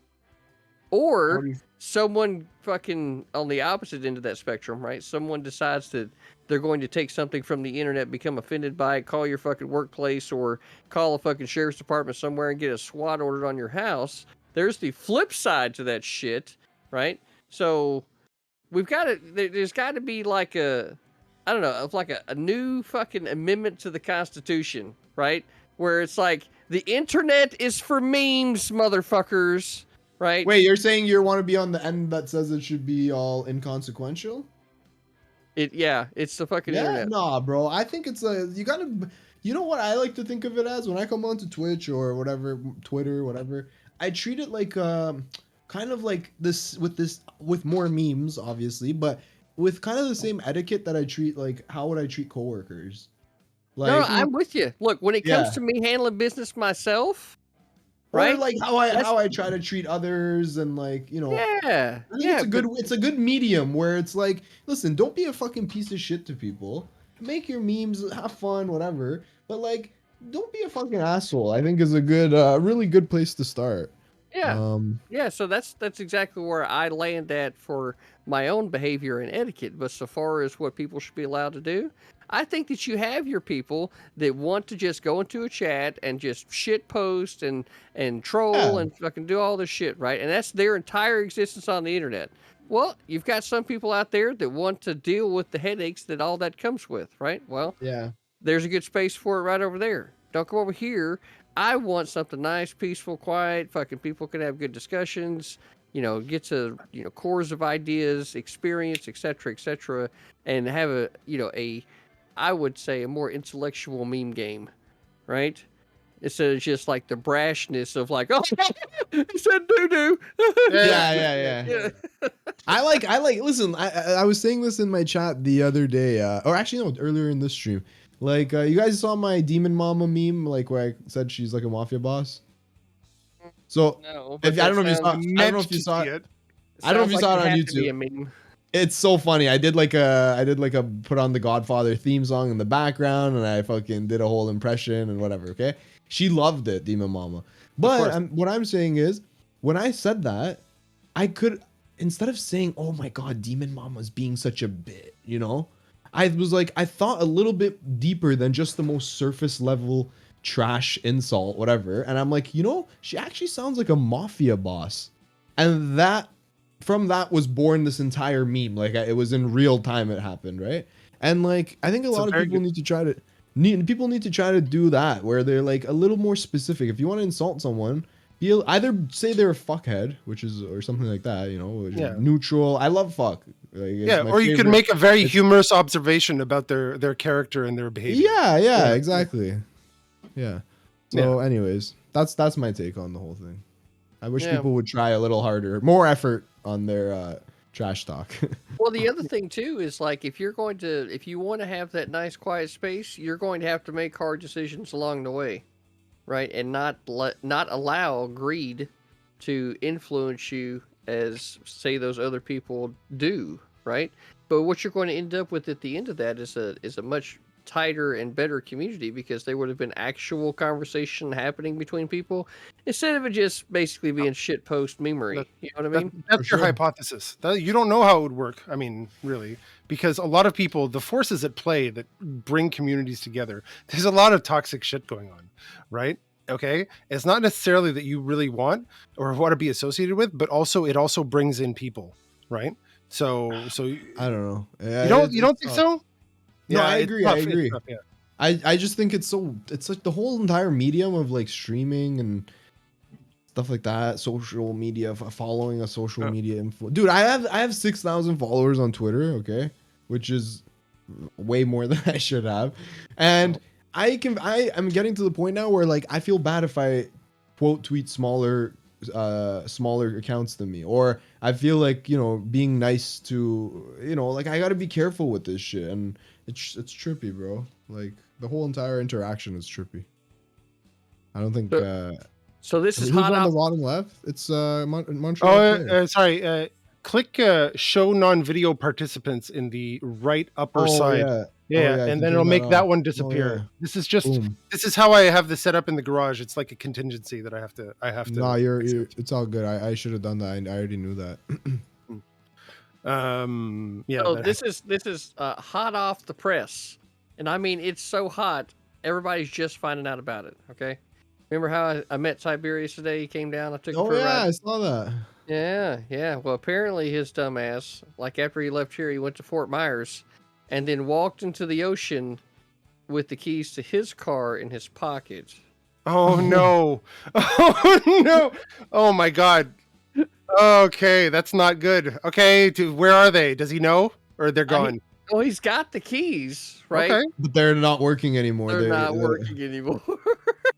Or someone fucking on the opposite end of that spectrum, right? Someone decides that they're going to take something from the internet, become offended by it, call your fucking workplace, or call a fucking sheriff's department somewhere and get a SWAT ordered on your house. There's the flip side to that shit, right? So we've got to, there's got to be like a, I don't know, like a new fucking amendment to the Constitution, right? Where it's like, the internet is for memes, motherfuckers, right? Wait, you're saying you want to be on the end that says it should be all inconsequential? Yeah, it's the fucking internet. Nah, bro. I think it's you gotta. You know what I like to think of it as when I come onto Twitch or whatever, Twitter, whatever. I treat it like kind of like this with more memes, obviously, but with kind of the same etiquette that I treat like how would I treat coworkers? Like, No, I'm with you. Look, when it comes to me handling business myself, right? Or like how I try to treat others and like, you know. Yeah. I think it's a good medium where it's like, listen, don't be a fucking piece of shit to people. Make your memes, have fun, whatever. But like, don't be a fucking asshole. I think is a good, really good place to start. Yeah. Yeah, so that's exactly where I land at for my own behavior and etiquette. But so far as what people should be allowed to do, I think that you have your people that want to just go into a chat and just shit post and troll and fucking do all this shit, right? And that's their entire existence on the internet. Well, you've got some people out there that want to deal with the headaches that all that comes with, right? Well, Yeah. there's a good space for it right over there. Don't come over here. I want something nice, peaceful, quiet. Fucking people can have good discussions. Get to cores of ideas, experience, etc., and have I would say a more intellectual meme game, right? Instead of just like the brashness of like, oh, he said doo doo. Yeah. I like. Listen, I was saying this in my chat the other day, or actually no, earlier in this stream. Like, you guys saw my demon mama meme, like where I said she's like a mafia boss. So No, I don't know if you saw. I don't know if you saw it. I don't know if you saw it on YouTube. It's so funny. I did like a put on the Godfather theme song in the background, and I fucking did a whole impression and whatever. Okay, she loved it, Demon Mama. But what I'm saying is, when I said that, I could, instead of saying, "Oh my God, Demon Mama's being such a bit," I was like, I thought a little bit deeper than just the most surface level trash insult, whatever. And I'm like, she actually sounds like a mafia boss, and that. From that was born this entire meme. Like, it was in real time it happened, right? And like, I think a lot of people need to try to do that, where they're like a little more specific. If you want to insult someone, either say they're a fuckhead, or something like that, neutral. I love fuck. Like, or you could make a very humorous observation about their character and their behavior. Yeah, exactly. Yeah. So anyways, that's my take on the whole thing. I wish people would try a little harder, more effort on their trash talk. Well, the other thing too is like, if you want to have that nice quiet space, you're going to have to make hard decisions along the way, right? And not allow greed to influence you as, say, those other people do, right? But what you're going to end up with at the end of that is a much tighter and better community, because there would have been actual conversation happening between people instead of it just basically being shit post memery. You know what I mean? That's your hypothesis. You don't know how it would work. I mean, really, because a lot of people, the forces at play that bring communities together, there's a lot of toxic shit going on, right? Okay, it's not necessarily that you really want or want to be associated with, but also it also brings in people, right? So I don't know. You don't think so? No, I agree. I just think it's like the whole entire medium of like streaming and stuff like that, social media, following a social media info. Dude, I have 6,000 followers on Twitter, okay, which is way more than I should have, and I'm getting to the point now where like I feel bad if I quote tweet smaller accounts than me, or I feel like being nice to like I got to be careful with this shit, and it's trippy, bro. Like the whole entire interaction is trippy. I don't think. So this is hot on the bottom left. It's Montreal. Sorry. Click show non-video participants in the right upper side. Yeah, and then it'll make that one disappear. This is how I have this set up in the garage. It's like a contingency that I have to. No, it's all good. I should have done that. I already knew that. So this is hot off the press, and I mean it's so hot, everybody's just finding out about it. Okay, remember how I met Tiberius today? He came down. I took him for a ride. I saw that. Yeah. Well, apparently his dumbass, like after he left here, he went to Fort Myers, and then walked into the ocean with the keys to his car in his pocket. Oh no! Oh no! Oh my God! Okay, that's not good. Okay, where are they? Does he know, or they're gone? Well, he's got the keys, right? Okay. But they're not working anymore. They're not working anymore.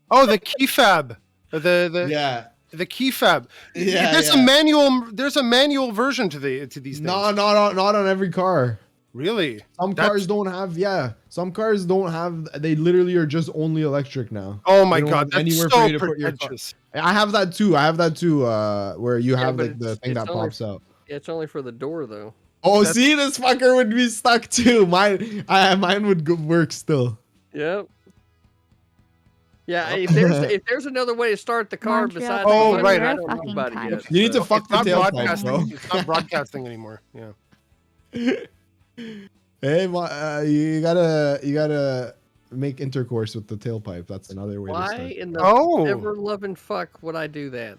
Oh, the key fab. The key fab. Yeah, there's a manual. There's a manual version to these things. No, not on every car. Really? Some cars don't have. Yeah, some cars don't have. They literally are just only electric now. Oh my God, that's so pretentious. I have that too. Where you have like the thing that pops out. It's only for the door though. Oh, see, this fucker would be stuck too. Mine would work still. Yep. Yeah, if there's another way to start the car besides right, I don't know about it yet. You need to fuck the tailpipe, bro. It's not broadcasting anymore. Yeah. Hey, you gotta make intercourse with the tailpipe. That's another way to start. Why in the ever loving fuck would I do that?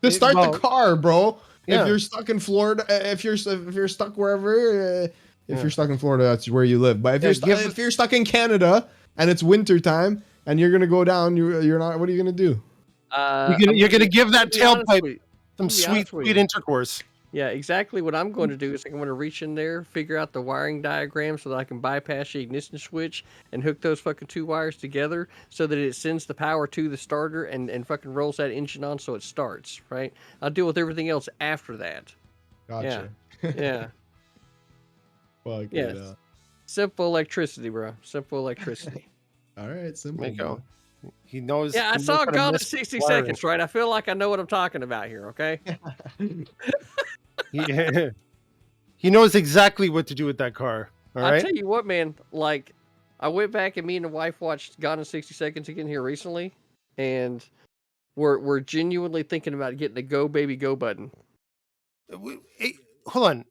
To start the car, bro. Yeah. If you're stuck in Florida, if you're stuck wherever, if you're stuck in Florida, that's where you live. But if you're stuck in Canada and it's winter time and you're gonna go down, you're not. What are you gonna do? You're gonna give that tailpipe some sweet intercourse. Yeah, exactly what I'm going to do is I'm going to reach in there, figure out the wiring diagram so that I can bypass the ignition switch and hook those fucking two wires together so that it sends the power to the starter and fucking rolls that engine on so it starts, right? I'll deal with everything else after that. Gotcha. Yeah. Fuck yeah. Simple electricity, bro. Simple electricity. All right, simple. There you go. He knows. Yeah, I saw Gone in 60 Seconds, right? I feel like I know what I'm talking about here, okay? Yeah. He knows exactly what to do with that car. All right. I'll tell you what, man. Like, I went back and me and the wife watched Gone in 60 Seconds again here recently, and we're genuinely thinking about getting a Go Baby Go button. Hey, hold on.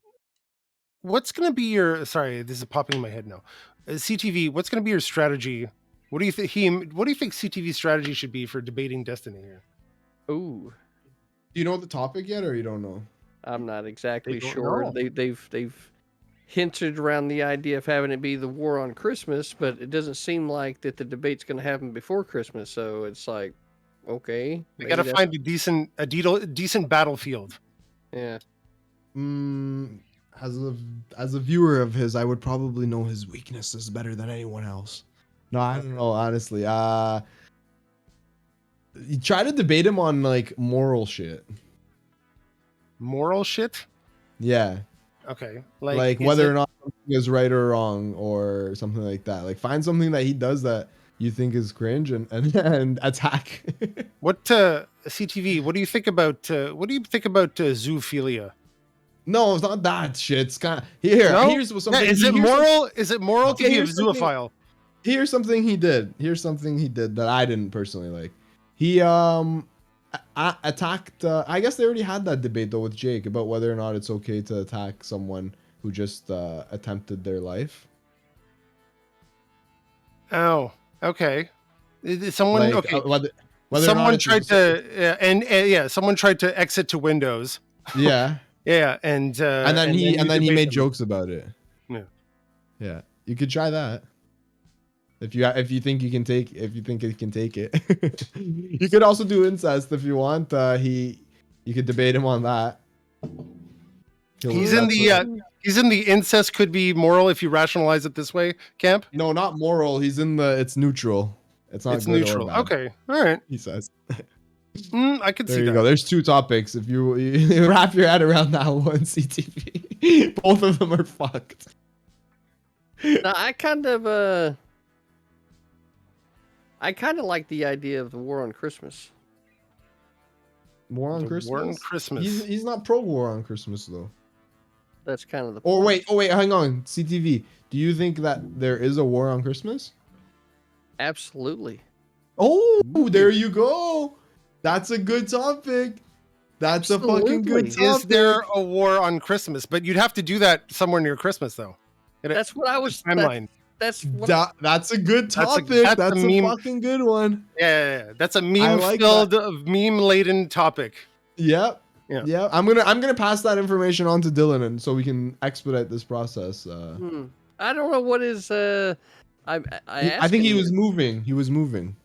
What's going to be your? Sorry, this is popping in my head now. CTV. What's going to be your strategy? What do you think, Heem? What do you think CTV's strategy should be for debating Destiny here? Ooh. Do you know the topic yet, or you don't know? I'm not exactly sure. They've hinted around the idea of having it be the war on Christmas, but it doesn't seem like that the debate's going to happen before Christmas. So it's like, okay, they got to find a decent battlefield. Yeah. As a viewer of his, I would probably know his weaknesses better than anyone else. No, I don't know, honestly. You try to debate him on like moral shit. Moral shit? Yeah. Okay. Like whether or not something is right or wrong or something like that. Like find something that he does that you think is cringe and attack. What CTV? What do you think about zoophilia? No, it's not that shit. It's kind of here's something. Yeah, is it moral? Is it moral to be a zoophile? Here's something he did. Here's something he did that I didn't personally like. He attacked. I guess they already had that debate though with Jake about whether or not it's okay to attack someone who just attempted their life. Oh, okay. Someone like, okay. Whether someone tried to someone tried to exit to Windows. Yeah. Yeah, and then he made jokes about it. Yeah. Yeah. You could try that. If you think you can take it. You could also do incest if you want. You could debate him on that. He's in the incest could be moral if you rationalize it this way, Camp? No, not moral. He's in it's neutral. It's not good neutral. Or bad, okay. All right. He says. I can see that. There you go. There's two topics. If you wrap your head around that one, CTV, both of them are fucked. Now, I kind of like the idea of the war on Christmas. War on Christmas. War on Christmas. He's not pro war on Christmas though. That's kind of the. Oh wait, hang on. CTV. Do you think that there is a war on Christmas? Absolutely. Oh, there you go. That's a good topic. That's a fucking good topic. Is there a war on Christmas? But you'd have to do that somewhere near Christmas, though. That's what I was. Timeline. That's a good topic. That's a fucking good one. Yeah. That's a meme-filled, meme-laden topic. Yep. Yeah. I'm gonna pass that information on to Dylan, and so we can expedite this process. I don't know what is. I think he was moving. He was moving.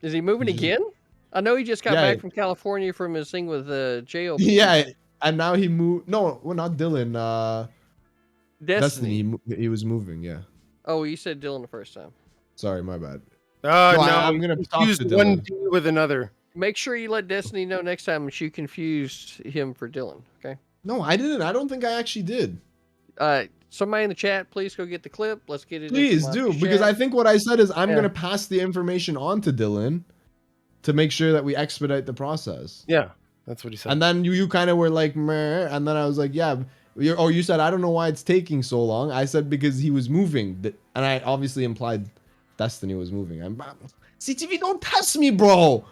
Is he moving again? I know he just got back from California from his thing with JOP. Yeah, and now he moved. No, well, not Dylan. Destiny. He was moving. Yeah. Oh, you said Dylan the first time. Sorry, my bad. No, I'm gonna use one D with another. Make sure you let Destiny know next time that you confused him for Dylan. Okay. No, I didn't. I don't think I actually did. Somebody in the chat, please go get the clip. Let's get it. Please do, because I think what I said is I'm gonna pass the information on to Dylan to make sure that we expedite the process. Yeah, that's what he said. And then you kind of were like, meh, and then I was like, yeah. You said, I don't know why it's taking so long. I said because he was moving, and I obviously implied Destiny was moving. CTV, don't test me, bro.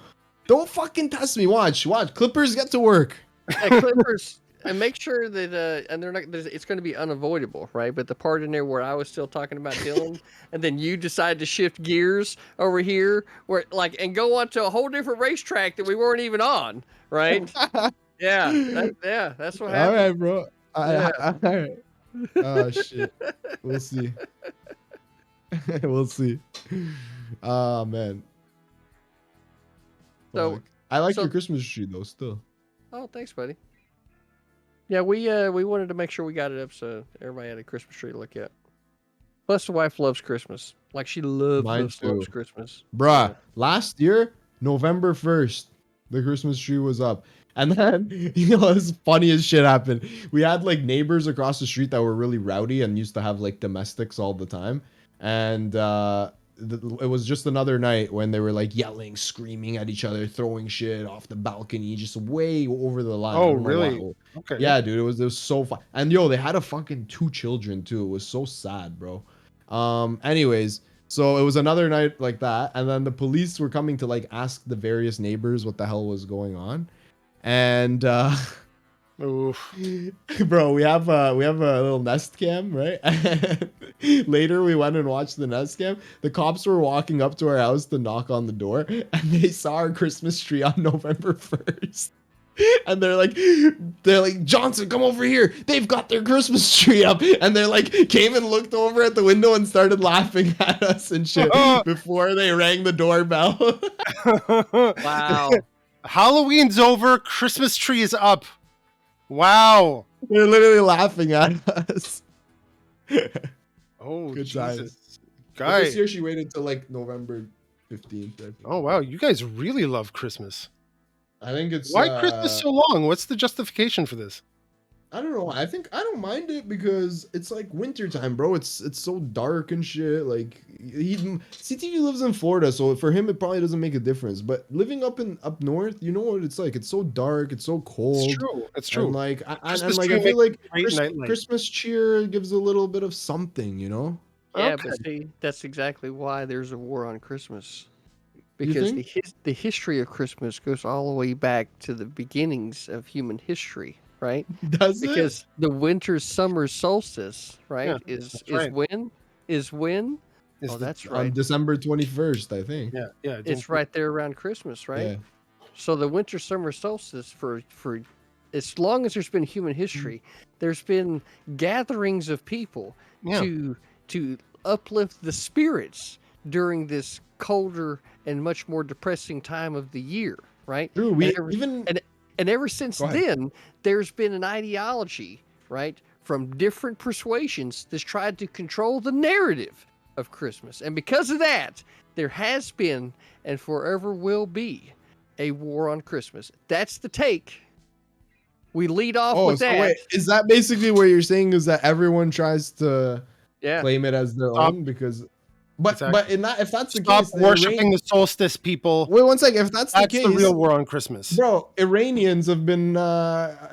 Don't fucking test me. Watch. Clippers get to work. Yeah, Clippers, and make sure that and they're not. It's going to be unavoidable, right? But the part in there where I was still talking about Dylan, and then you decide to shift gears over here, and go on to a whole different racetrack that we weren't even on, right? Yeah, that's what All happened. right, bro. Yeah. All right. Oh shit. We'll see. We'll see. Oh man. So, Fuck. I like so your Christmas tree though. Still. oh, thanks, buddy. Yeah, we wanted to make sure we got it up so everybody had a Christmas tree to look at. Plus, the wife loves Christmas. Like she Mine loves too. Christmas. Bruh, Yeah. last year, November 1st, the Christmas tree was up. And then, this funny as shit happened. We had like neighbors across the street that were really rowdy and used to have like domestics all the time. And it was just another night when they were like yelling, screaming at each other, throwing shit off the balcony, just way over the line. I Oh, don't know really? why. Okay. Yeah, dude, it was so fun. And yo, they had a fucking 2 children too. It was so sad, bro. Anyways, so it was another night like that, and then the police were coming to like ask the various neighbors what the hell was going on. And Oof. bro, we have a little Nest Cam, right? And later we went and watched the Nest Cam. The cops were walking up to our house to knock on the door, and they saw our Christmas tree on November 1st. And they're like, Johnson, come over here. They've got their Christmas tree up. And they're like, came and looked over at the window and started laughing at us and shit before they rang the doorbell. Wow. Halloween's over. Christmas tree is up. Wow. They're literally laughing at us. Oh, Good Jesus. times. But Guy. this year she waited till like November 15th. I think. Oh, wow. You guys really love Christmas. I think it's Why Christmas so long? What's the justification for this? I don't know. I think I don't mind it because it's like wintertime, bro. It's so dark and shit. Like CTV lives in Florida, so for him it probably doesn't make a difference. But living up north, you know what it's like. It's so dark. It's so cold. It's true. It's true. And like I Christmas I tree feel like makes a great nightlight. Christmas cheer gives a little bit of something, you know. Yeah, Okay. but see, that's exactly why there's a war on Christmas. You Because think? the history of Christmas goes all the way back to the beginnings of human history, right? Does it? Because the winter summer solstice, right, Yeah, is that's right. when Is oh, the- that's On right. December 21st, I think. Yeah. It's right there around Christmas, right? Yeah. So the winter summer solstice for as long as there's been human history, there's been gatherings of people Yeah. to uplift the spirits during this colder and much more depressing time of the year, right? True. And ever since Go ahead. then, there's been an ideology, right, from different persuasions that's tried to control the narrative of Christmas. And because of that, there has been and forever will be a war on Christmas. That's the take. We lead off with so that. wait, is that basically what you're saying? Is that everyone tries to Yeah. claim it as their Stop. own? Because, but Exactly. if that's the Stop case, the worshiping the solstice, people. Wait one second. If that's That's the the case, real war on Christmas. bro, Iranians have been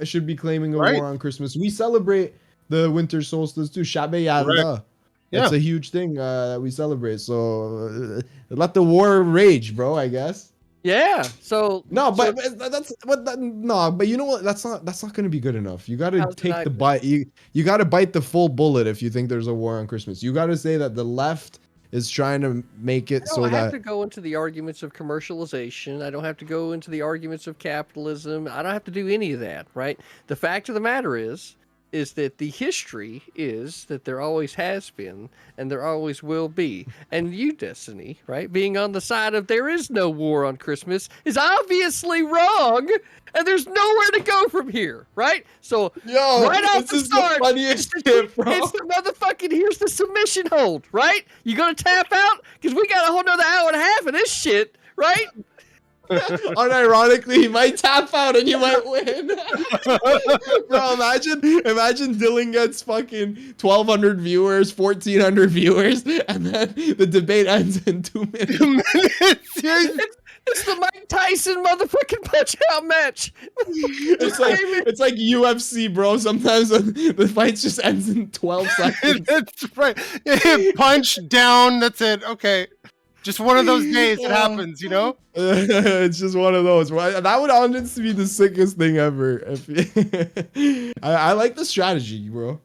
should be claiming a Right. war on Christmas. We celebrate the winter solstice too, Shab Yallah. It's Yeah. a huge thing that we celebrate. So let the war rage, bro. I guess. Yeah. So No, so- but that's what. No, but you know what? That's not going to be good enough. You got to How's it take not the good? bite. You got to bite the full bullet if you think there's a war on Christmas. You got to say that the left is trying to make it I so don't have that to go into the arguments of commercialization. I don't have to go into the arguments of capitalism. I don't have to do any of that, right? The fact of the matter is that the history is that there always has been and there always will be. And you, Destiny, right, being on the side of there is no war on Christmas is obviously wrong, and there's nowhere to go from here, right? So yo, right off this the is start, the funniest it's shit, bro. the motherfucking here's the submission hold, right? You gonna tap out? Because we got a whole nother hour and a half of this shit, right? Unironically, he might tap out and you might win. Bro, imagine Dylan gets fucking 1,200 viewers, 1,400 viewers, and then the debate ends in 2 minutes. It's the Mike Tyson motherfucking punch out match. It's like UFC, bro. Sometimes the fight just ends in 12 seconds. That's right. Punch down. That's it. Okay. Just one of those days it happens, you know? It's just one of those. That would honestly be the sickest thing ever. I like the strategy, bro.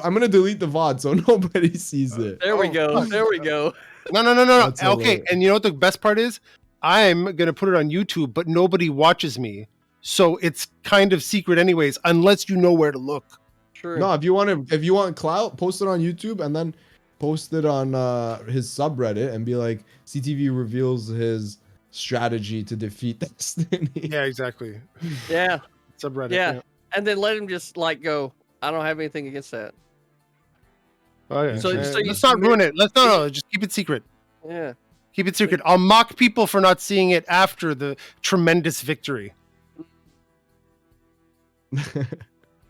I'm gonna delete the VOD so nobody sees it. There we go. There we go. No. That's Okay, hilarious. and you know what the best part is? I'm gonna put it on YouTube, but nobody watches me. so it's kind of secret anyways, unless you know where to look. True. No, if you want clout, post it on YouTube and then post it on his subreddit and be like, CTV reveals his strategy to defeat Destiny. Yeah, exactly. Yeah. Subreddit. Yeah. And then let him just like go, I don't have anything against that. Okay. So let's not ruin it. No, just keep it secret. Yeah. Keep it secret. I'll mock people for not seeing it after the tremendous victory.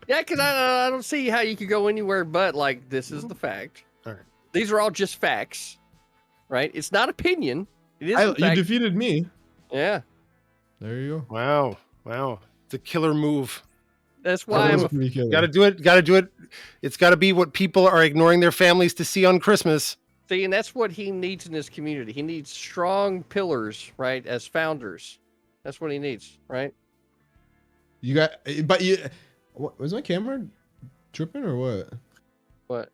Yeah, because I don't see how you could go anywhere but like, this is the fact. All right. These are all just facts, right? It's not opinion. It is You defeated me. Yeah. There you go. Wow. It's a killer move. That's why Gotta do it. It's gotta be what people are ignoring their families to see on Christmas. See, and that's what he needs in this community. He needs strong pillars, right, as founders. That's what he needs, right? Was my camera tripping or what? What?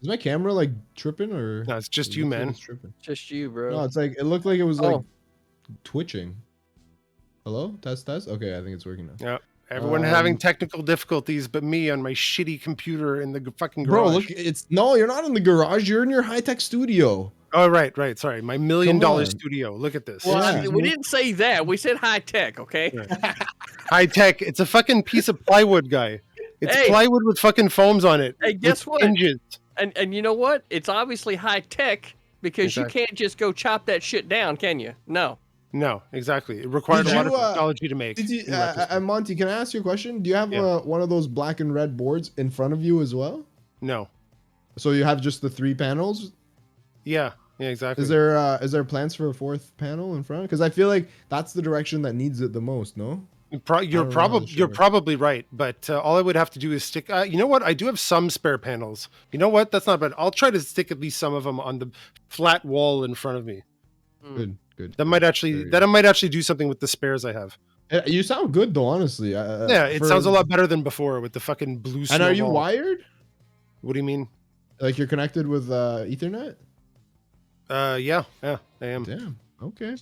Is my camera like tripping or? No, it's just you, man. It's tripping. Just you, bro. No, it's like it looked like it was like twitching. Hello, test. Okay, I think it's working now. Yeah. Everyone having technical difficulties, but me on my shitty computer in the fucking garage. Bro, look, you're not in the garage. You're in your high-tech studio. Oh, right. Sorry. My $1 million studio. Look at this. Well, we didn't say that. We said high tech, okay? Right. High tech. It's a fucking piece of plywood, guy. It's plywood with fucking foams on it. Hey, guess what? Hinges. And you know what? It's obviously high tech because you can't just go chop that shit down, can you? No, exactly. It required a lot of technology to make. Monty, can I ask you a question? Do you have one of those black and red boards in front of you as well? No. So you have just the 3 panels? Yeah, exactly. Is there plans for a 4th panel in front? Because I feel like that's the direction that needs it the most. No. You're probably right, but all I would have to do is stick. You know what? I do have some spare panels. You know what? That's not bad. I'll try to stick at least some of them on the flat wall in front of me. Good. That might actually do something with the spares I have. You sound good though, honestly. Yeah, it sounds a lot better than before with the fucking blue. And are you wired? What do you mean? Like you're connected with Ethernet? Yeah, I am. Damn. Okay.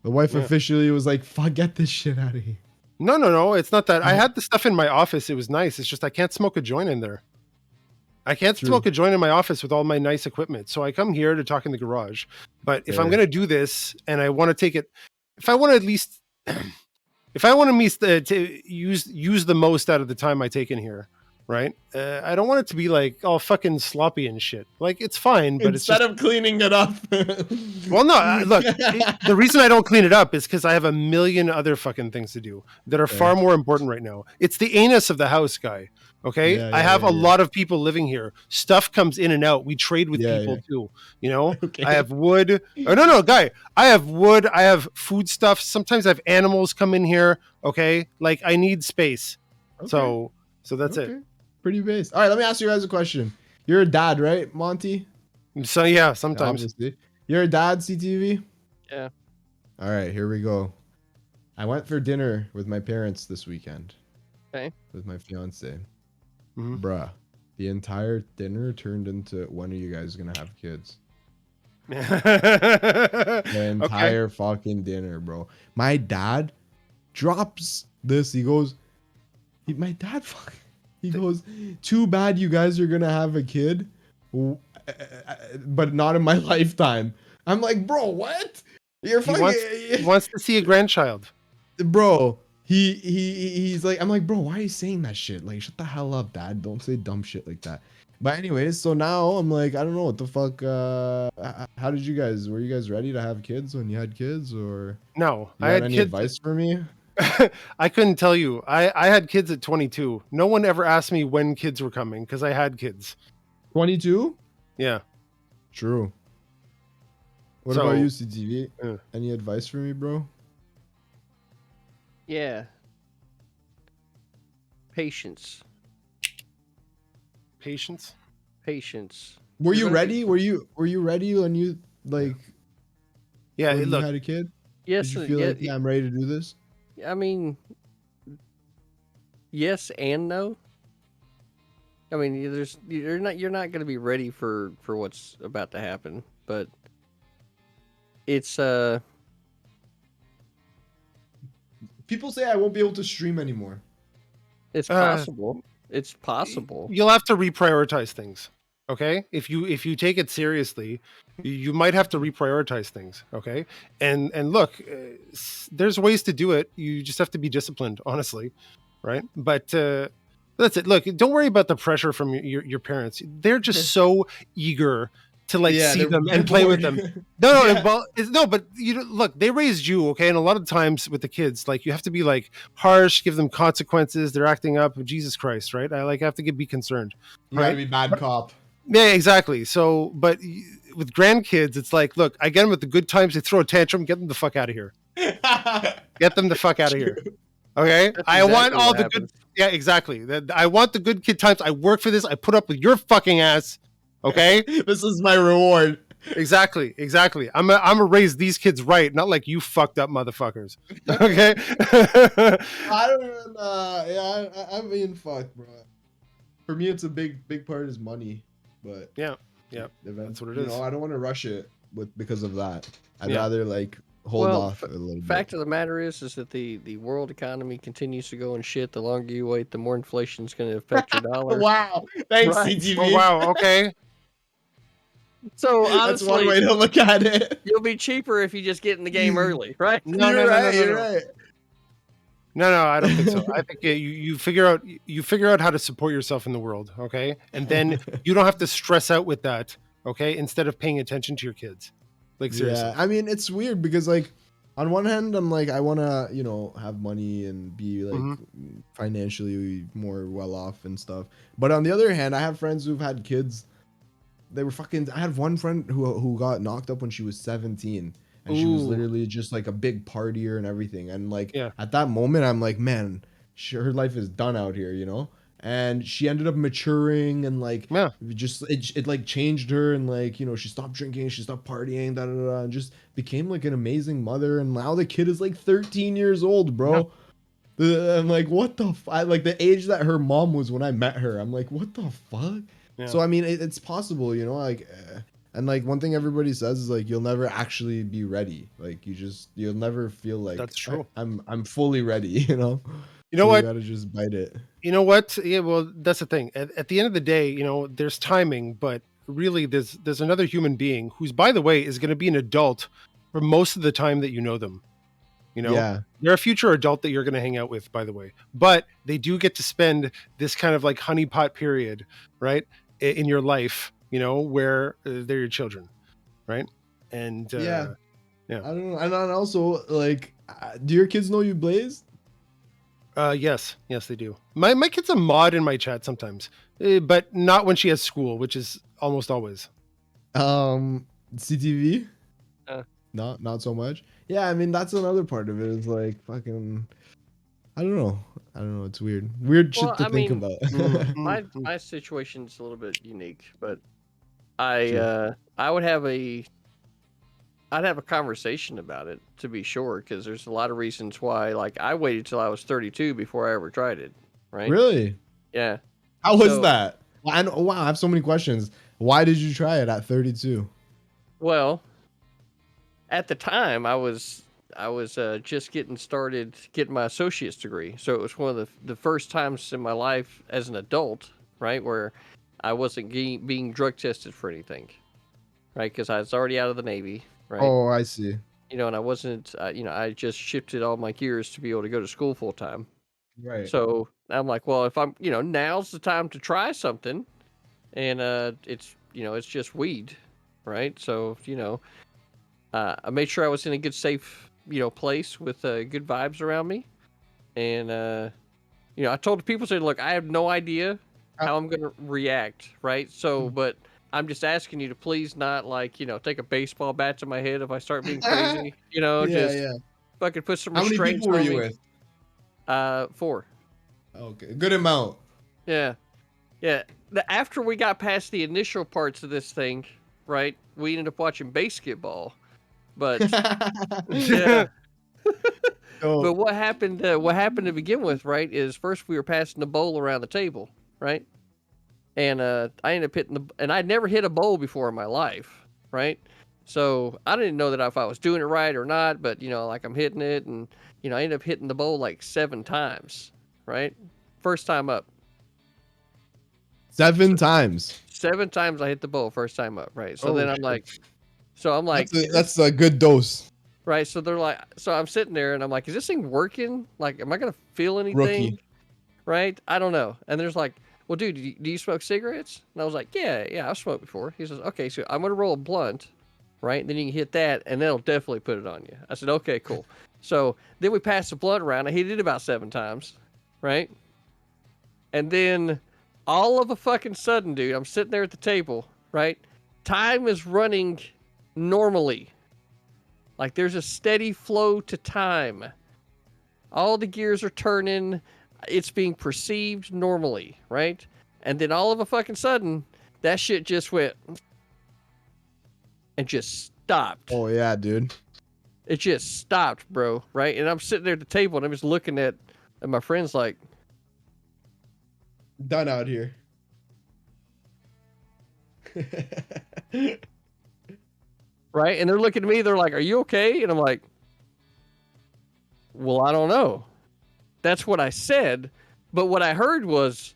The wife officially was like, "Fuck, get this shit out of here." No. It's not that. I had the stuff in my office. It was nice. It's just I can't smoke a joint in there. I can't smoke a joint in my office with all my nice equipment. So I come here to talk in the garage. But if I'm going to do this and I want to take it, if I want to at least, if I want to use the most out of the time I take in here, right? I don't want it to be like all fucking sloppy and shit. Like it's fine, but instead of cleaning it up. Well, no, look, the reason I don't clean it up is because I have a million other fucking things to do that are far more important right now. It's the anus of the house, guy. Okay, I have a lot of people living here. Stuff comes in and out. We trade with people too. You know, I have wood. Oh no, guy. I have wood. I have food stuff. Sometimes I have animals come in here. Okay, like I need space. Okay. So that's it. Pretty base. All right, let me ask you guys a question. You're a dad, right, Monty? So yeah, sometimes. Obviously. You're a dad, CTV? Yeah. All right, here we go. I went for dinner with my parents this weekend. Okay. With my fiance. Mm-hmm. Bruh, the entire dinner turned into when are you guys gonna have kids? The entire fucking dinner, bro. My dad drops this. He goes, he goes, too bad you guys are gonna have a kid, but not in my lifetime. I'm like, bro, what? You're fucking. He wants to see a grandchild, bro. He's like, I'm like, bro, why are you saying that shit? Like, shut the hell up, dad. Don't say dumb shit like that. But anyways, so now I'm like, I don't know what the fuck. How did you guys? Were you guys ready to have kids when you had kids, or no? I had any advice for me? I couldn't tell you. I had kids at 22. No one ever asked me when kids were coming because I had kids. 22? Yeah. True. What about you, CTV? Any advice for me, bro? Yeah. Patience. Were you ready? Were you ready when you like? Yeah. When look, you had a kid. Yes. Did you feel like, I'm ready to do this? I mean, yes and no. I mean, you're not going to be ready for what's about to happen, but it's People say I won't be able to stream anymore. It's possible. It's possible. You'll have to reprioritize things. Okay, if you take it seriously, you might have to reprioritize things. Okay, and look, there's ways to do it. You just have to be disciplined, honestly, right? But that's it. Look, don't worry about the pressure from your parents. They're just so eager to see them and play with them. No, Yeah. well, but look, they raised you, okay? And a lot of times with the kids, you have to be harsh, give them consequences. They're acting up. Jesus Christ, right? I have to be concerned. You gotta be bad cop. Yeah, exactly. So, but with grandkids, it's look, I get them at the good times. They throw a tantrum, get them the fuck out of here. Get them the fuck out of here. Okay, I want all the good. Yeah, exactly. I want the good kid times. I work for this. I put up with your fucking ass. Okay, this is my reward. Exactly. I'm gonna raise these kids right, not like you fucked up motherfuckers. Okay. I don't even. I mean, fuck, bro. For me, it's a big part is money, but yeah, that's what it is. I don't want to rush it because of that. I'd rather hold off a little bit. Fact of the matter is that the world economy continues to go in shit. The longer you wait, the more inflation is going to affect your dollar. Wow. Thanks, Right. CTV. Oh, wow. Okay. So honestly, that's one way to look at it. You'll be cheaper if you just get in the game early, right? No, you're right. No, I don't think so. I think you figure out how to support yourself in the world, okay? And then you don't have to stress out with that, okay? Instead of paying attention to your kids. Seriously. Yeah, I mean, it's weird because on one hand, I'm I want to, have money and be financially more well off and stuff. But on the other hand, I have friends who've had kids. They were I had one friend who got knocked up when she was 17. And she was literally just a big partier and everything. And at that moment, I'm man, her life is done out here, And she ended up maturing and it changed her and she stopped drinking, she stopped partying, and just became an amazing mother. And now the kid is 13 years old, bro. Yeah. I'm what the the age that her mom was when I met her. I'm what the fuck? Yeah. So I mean, it's possible, and one thing everybody says is you'll never actually be ready. You'll never feel that's true. I'm fully ready, You know what? You gotta just bite it. You know what? Yeah, well, that's the thing. At the end of the day, there's timing, but really there's another human being who's, by the way, is going to be an adult for most of the time that you know them. Yeah. They're a future adult that you're going to hang out with, by the way, but they do get to spend this kind of honeypot period, right, in your life, where they're your children, right? And yeah, I don't know. And also, do your kids know you Blaze? Yes, they do. My kid's a mod in my chat sometimes, but not when she has school, which is almost always. CTV? Not so much. Yeah, I mean that's another part of it. Is fucking. I don't know. It's weird. Shit to think about. my situation's a little bit unique, but I would have I'd have a conversation about it, to be sure, because there's a lot of reasons why. I waited till I was 32 before I ever tried it. Right? Really? Yeah. How was that? Wow, I have so many questions. Why did you try it at 32? Well, at the time, I was just getting started, getting my associate's degree. So it was one of the first times in my life as an adult, right, where I wasn't being drug tested for anything, right, because I was already out of the Navy, right? Oh, I see. And I wasn't, I just shifted all my gears to be able to go to school full time. Right. So I'm well, if I'm, now's the time to try something, and it's, it's just weed, right? So, I made sure I was in a good, safe, place with good vibes around me. And, I told the people, said, look, I have no idea how I'm going to react, right? So, but I'm just asking you to please not, take a baseball bat to my head if I start being crazy, fucking put some restraints on me. How many people were you with? 4. Okay, good amount. Yeah. After we got past the initial parts of this thing, right, we ended up watching basketball. But yeah. But what happened to begin with, right, is first we were passing the bowl around the table, right? And I ended up hitting and I'd never hit a bowl before in my life, right? So I didn't know that if I was doing it right or not, but like I'm hitting it, and I ended up hitting the bowl like 7 times, right? First time up. 7 times. 7 times I hit the bowl first time up, right? So then I'm like, that's a good dose. right? So they're like, so I'm sitting there and I'm like, is this thing working? Like, am I gonna feel anything? Rookie. Right? I don't know. And there's like, well, dude, do you smoke cigarettes? And I was like, yeah, I've smoked before. He says, okay, so I'm gonna roll a blunt, right? And then you can hit that, and that'll definitely put it on you. I said, okay, cool. So then we passed the blunt around. I hit it about 7 times, right? And then all of a fucking sudden, dude, I'm sitting there at the table, right? Time is running normally. Like there's a steady flow to time. All the gears are turning. It's being perceived normally, right? And then all of a fucking sudden, that shit just went and just stopped. Oh yeah, dude. It just stopped, bro, right? And I'm sitting there at the table and I'm just looking at my friends like, done out here. right? And they're looking at me, they're like, are you okay? And I'm like, well, I don't know. That's what I said. But what I heard was,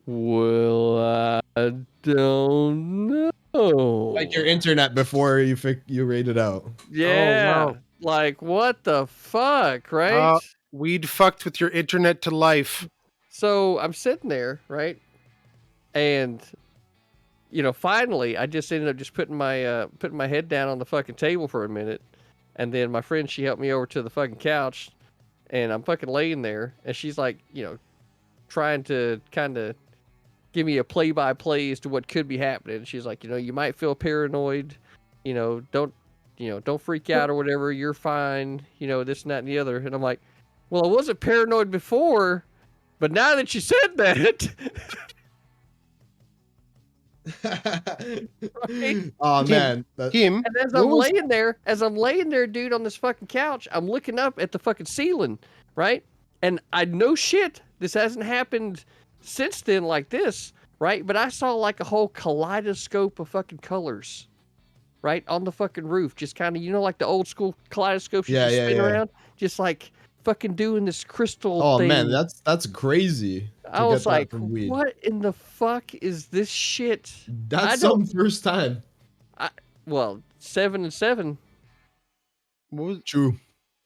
well, I don't know. Like your internet before you rated out. Yeah. Oh, wow. Like, what the fuck, right? Weed fucked with your internet to life. So I'm sitting there, right? And finally, I just ended up just putting my head down on the fucking table for a minute, and then my friend, she helped me over to the fucking couch, and I'm fucking laying there, and she's like, trying to kind of give me a play-by-play as to what could be happening. And she's like, you might feel paranoid, don't freak out or whatever. You're fine, this and that and the other. And I'm like, well, I wasn't paranoid before, but now that you said that. Right? Oh man, Heem, And as I'm laying there, dude, on this fucking couch, I'm looking up at the fucking ceiling, right? And I know shit, this hasn't happened since then like this, right? But I saw like a whole kaleidoscope of fucking colors, right, on the fucking roof, just kind of, like the old school kaleidoscopes you just spin around, just like fucking doing this crystal thing. Oh man, that's crazy. I was like, what in the fuck is this shit? That's some first time. Well, 7 and 7. True.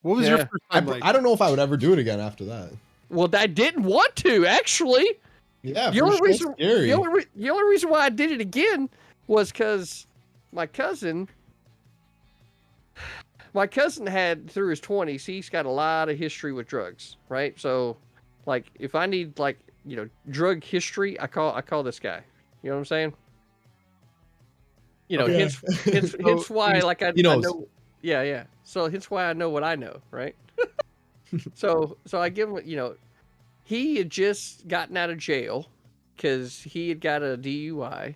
What was your first time like? I don't know if I would ever do it again after that. Well, I didn't want to, actually. Yeah, the only reason why I did it again was because my cousin had, through his 20s, he's got a lot of history with drugs, right? So, like, if I need, like, drug history, I call this guy. You know what I'm saying? Hence why, like, I know. Yeah. So hence why I know what I know, right? So I give him, he had just gotten out of jail because he had got a DUI,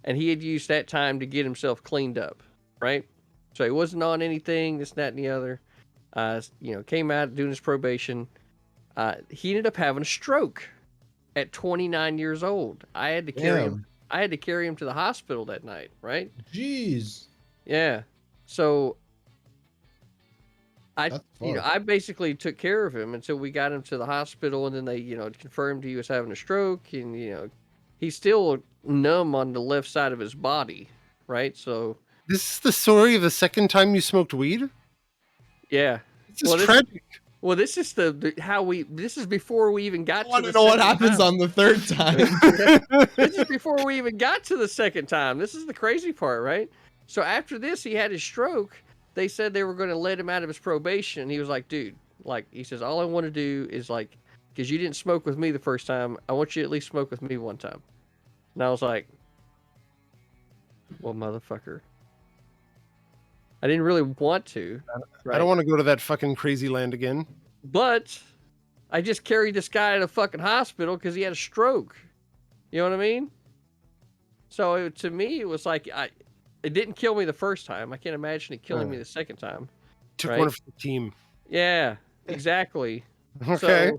and he had used that time to get himself cleaned up, right? So he wasn't on anything, this, that, and the other. Came out doing his probation. He ended up having a stroke at 29 years old. I had to carry him to the hospital that night, right? Jeez. Yeah. So I basically took care of him until we got him to the hospital, and then they, confirmed he was having a stroke, and he's still numb on the left side of his body, right? So this is the story of the second time you smoked weed? Yeah. This is tragic. This is this is before we even got to the I want to know what happens on the third time. This is before we even got to the second time. This is the crazy part, right? So after this, he had his stroke. They said they were going to let him out of his probation. And he was like, dude, he says, all I want to do is because you didn't smoke with me the first time, I want you to at least smoke with me one time. And I was like, well, motherfucker. I didn't really want to. Right? I don't want to go to that fucking crazy land again. But I just carried this guy to the fucking hospital because he had a stroke. You know what I mean? So to me, it was like, it didn't kill me the first time. I can't imagine it killing me the second time. Took one for the team. Yeah, exactly. Okay.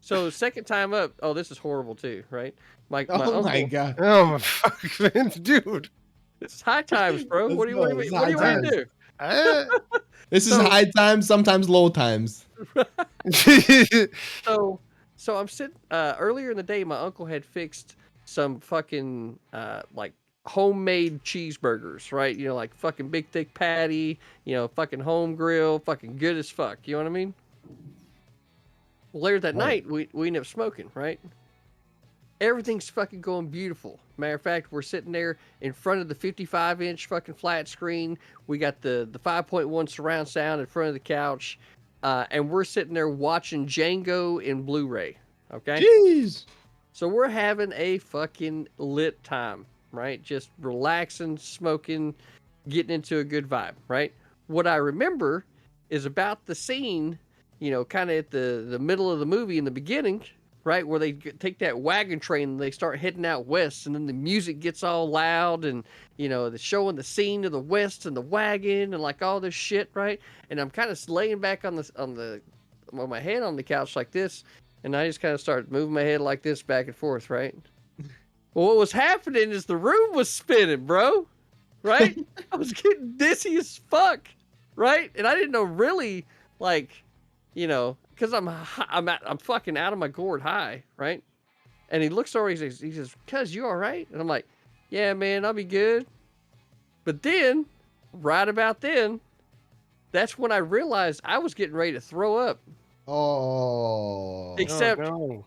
So second time up, this is horrible too, right? My oh uncle, my god. Oh my fuck, man, dude. It's high times, bro. Let's What do you go. want It's me to high do? Uh, This is So- high times, sometimes low times. So I'm sitting earlier in the day. My uncle had fixed some fucking like homemade cheeseburgers, right? You know, like fucking big thick patty. You know, fucking home grill, fucking good as fuck. You know what I mean? Well, later that Right. night, we ended up smoking, right? Everything's fucking going beautiful. Matter of fact, we're sitting there in front of the 55-inch fucking flat screen. We got the 5.1 surround sound in front of the couch. And we're sitting there watching Django in Blu-ray. Okay? Jeez. So we're having a fucking lit time, right? Just relaxing, smoking, getting into a good vibe, right? What I remember is about the scene, you know, kind of at the middle of the movie in the beginning, right? Where they take that wagon train and they start heading out west, and then the music gets all loud, and, you know, they're showing the scene of the west and the wagon and like all this shit, right? And I'm kind of laying back on my head on the couch like this, and I just kind of started moving my head like this back and forth, right? Well, what was happening is the room was spinning, bro. Right? I was getting dizzy as fuck, right? And I didn't know really, like, you know, because I'm fucking out of my gourd high, right? And he looks over, he says, "Cuz, you all right?" And I'm like, "Yeah, man, I'll be good." But then, right about then, that's when I realized I was getting ready to throw up. Oh. Except, no.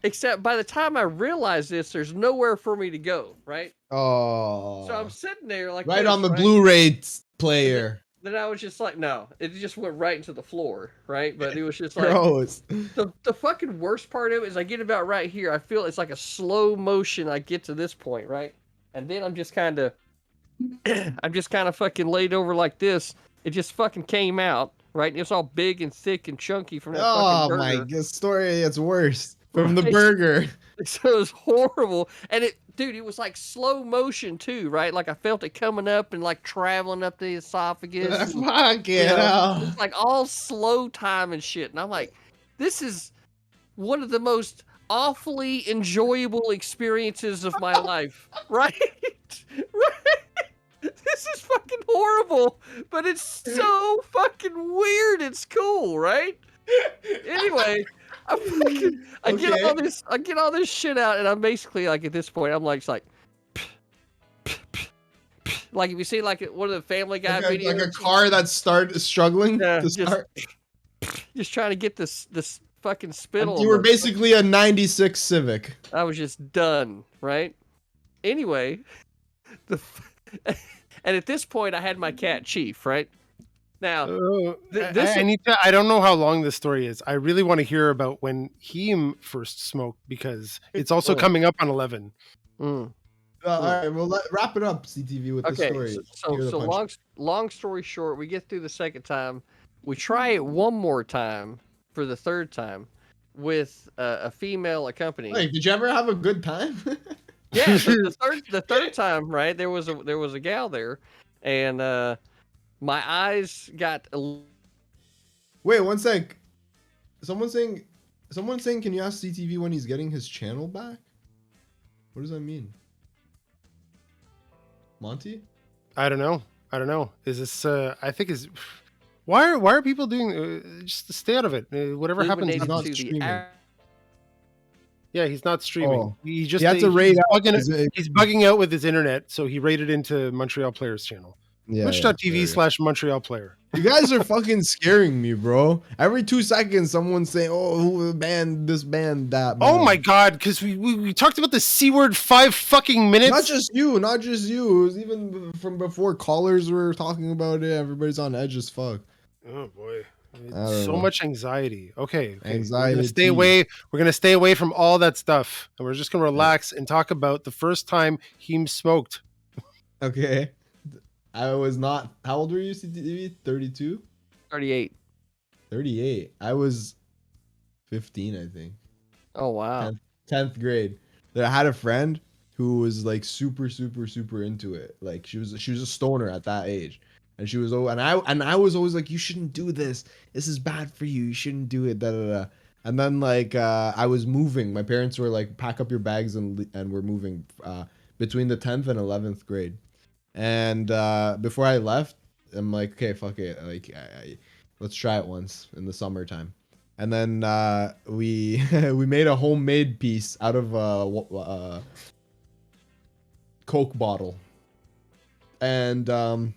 except by the time I realized this, there's nowhere for me to go, right? Oh. So I'm sitting there like right this, on the right? Blu-ray player. Then I was just like, no, it just went right into the floor, right? But it was just like, Gross. the fucking worst part of it is I get about right here. I feel it's like a slow motion. I get to this point, right? And then I'm just kind of, fucking laid over like this. It just fucking came out, right? It was all big and thick and chunky from that Oh fucking my burger. god, story it's worse. From the Right. burger. So it was horrible. And it was like slow motion too, right? Like I felt it coming up and like traveling up the esophagus. and, Fuck you it. know, it's like all slow time and shit. And I'm like, this is one of the most awfully enjoyable experiences of my life, right? Right? This is fucking horrible, but it's so fucking weird. It's cool, right? Anyway, I get all this shit out, and I'm basically like at this point, I'm like, it's like, like if you see like one of the Family Guy videos, like a car that's struggling Yeah, to start. just trying to get this fucking spittle. You were basically a 96 Civic. I was just done, right? Anyway, and at this point, I had my cat Chief, right? Now, I don't know how long this story is. I really want to hear about when Heem first smoked because it's also coming up on 11. Mm. All right, well, wrap it up, CTV, with the story. So long story short, we get through the second time. We try it one more time for the third time with a female accompanying. Wait, did you ever have a good time? Yeah, the third time, right? There was a gal there, and my eyes got. Wait, one sec. Someone's saying, can you ask CTV when he's getting his channel back? What does that mean? Monty? I don't know. Is this? I think is. Why are people doing? Just stay out of it. Whatever happens, he's not streaming. Yeah, he's not streaming. Oh. He just had to raid he's bugging out with his internet, so he raided into Montreal Player's channel. Yeah, Twitch.tv/Montreal Player. You guys are fucking scaring me, bro. Every 2 seconds, someone's saying, "Oh, who banned this, banned that." Man. Oh my god! Because we talked about the C word 5 fucking minutes. Not just you. It was even from before. Callers were talking about it. Everybody's on edge as fuck. Oh boy. So much anxiety. Okay. Anxiety. We're gonna stay away from all that stuff, and we're just gonna relax and talk about the first time Heem smoked. Okay. I was not. How old were you, CTV? 32? 38. 38. I was 15, I think. Oh wow. 10th grade. I had a friend who was like super into it. Like she was a stoner at that age. And she was, and I was always like, you shouldn't do this. This is bad for you. You shouldn't do it. Da da da. And then like I was moving. My parents were like, pack up your bags and we're moving between the 10th and 11th grade. And before I left, I'm like, okay, fuck it, like let's try it once in the summertime. And then we we made a homemade piece out of a Coke bottle, and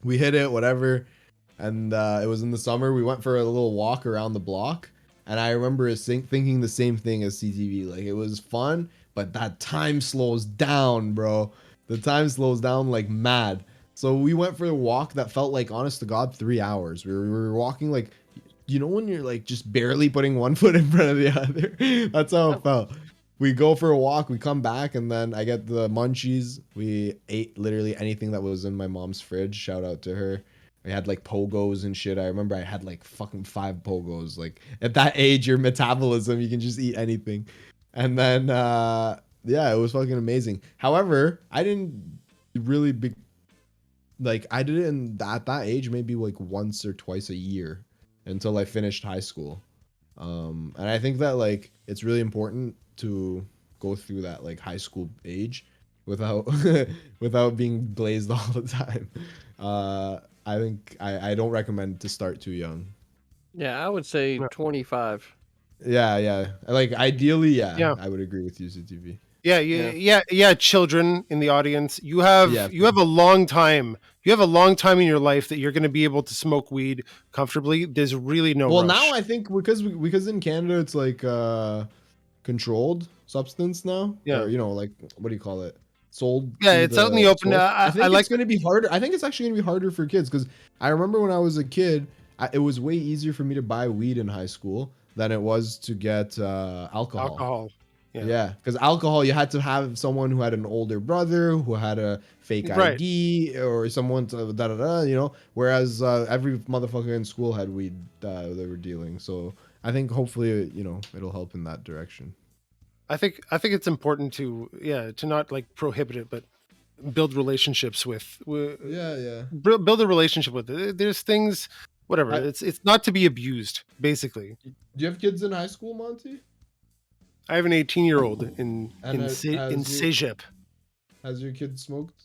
we hit it, whatever. And it was in the summer. We went for a little walk around the block, and I remember thinking the same thing as CTV. Like, it was fun, but that time slows down, bro. The time slows down like mad. So we went for a walk that felt like, honest to God, 3 hours. We were walking like, you know, when you're like just barely putting one foot in front of the other. That's how it felt. We go for a walk, we come back, and then I get the munchies. We ate literally anything that was in my mom's fridge. Shout out to her. We had like pogos and shit. I remember I had like fucking 5 pogos. Like, at that age, your metabolism, you can just eat anything. And then yeah, it was fucking amazing. However, I didn't really I did it at that age maybe like once or twice a year until I finished high school. And I think that like it's really important to go through that like high school age without without being blazed all the time. I think I don't recommend to start too young. Yeah, I would say 25. Yeah. Like, ideally, yeah. I would agree with you, CTV. Yeah. Children in the audience, you have a long time. You have a long time in your life that you're going to be able to smoke weed comfortably. There's really no rush. Now I think because in Canada it's like controlled substance now. Yeah. Or, you know, like, what do you call it? Sold. Yeah, it's out in the open. I think it's going to be harder. I think it's actually going to be harder for kids, because I remember when I was a kid, it was way easier for me to buy weed in high school than it was to get alcohol. Yeah, because alcohol, you had to have someone who had an older brother, who had a fake ID, or someone to you know. Whereas every motherfucker in school had weed they were dealing. So I think hopefully, you know, it'll help in that direction. I think it's important to not like prohibit it, but build relationships with build a relationship with it. There's things, whatever. It's not to be abused, basically. Do you have kids in high school, Monty? I have an 18-year-old in Cégep. Has your kid smoked?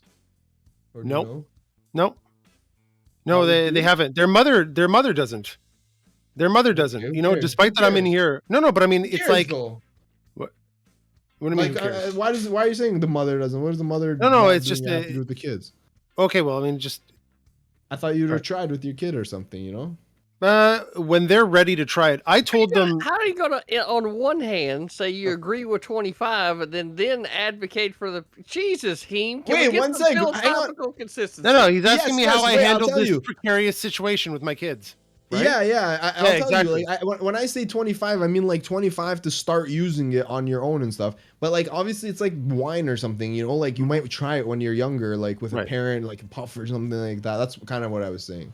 Or nope. No, they haven't. Their mother doesn't. Their mother doesn't. Okay, you know, despite that I'm in here. No, but I mean, it's like though. What do you mean? Why are you saying the mother doesn't? What does the mother? No, it's just to do with the kids. Okay, well, I mean, just I thought you'd have tried with your kid or something, you know. When they're ready to try it, I told them. How are you gonna, on one hand, say you agree with 25, and then advocate for the Jesus, Heem? Wait, one second. Philosophical consistency. No, he's asking me how I handle this precarious situation with my kids. Right? I'll tell you. Like, when I say 25, I mean like 25 to start using it on your own and stuff. But like, obviously, it's like wine or something, you know. Like, you might try it when you're younger, like with a parent, like a puff or something like that. That's kind of what I was saying.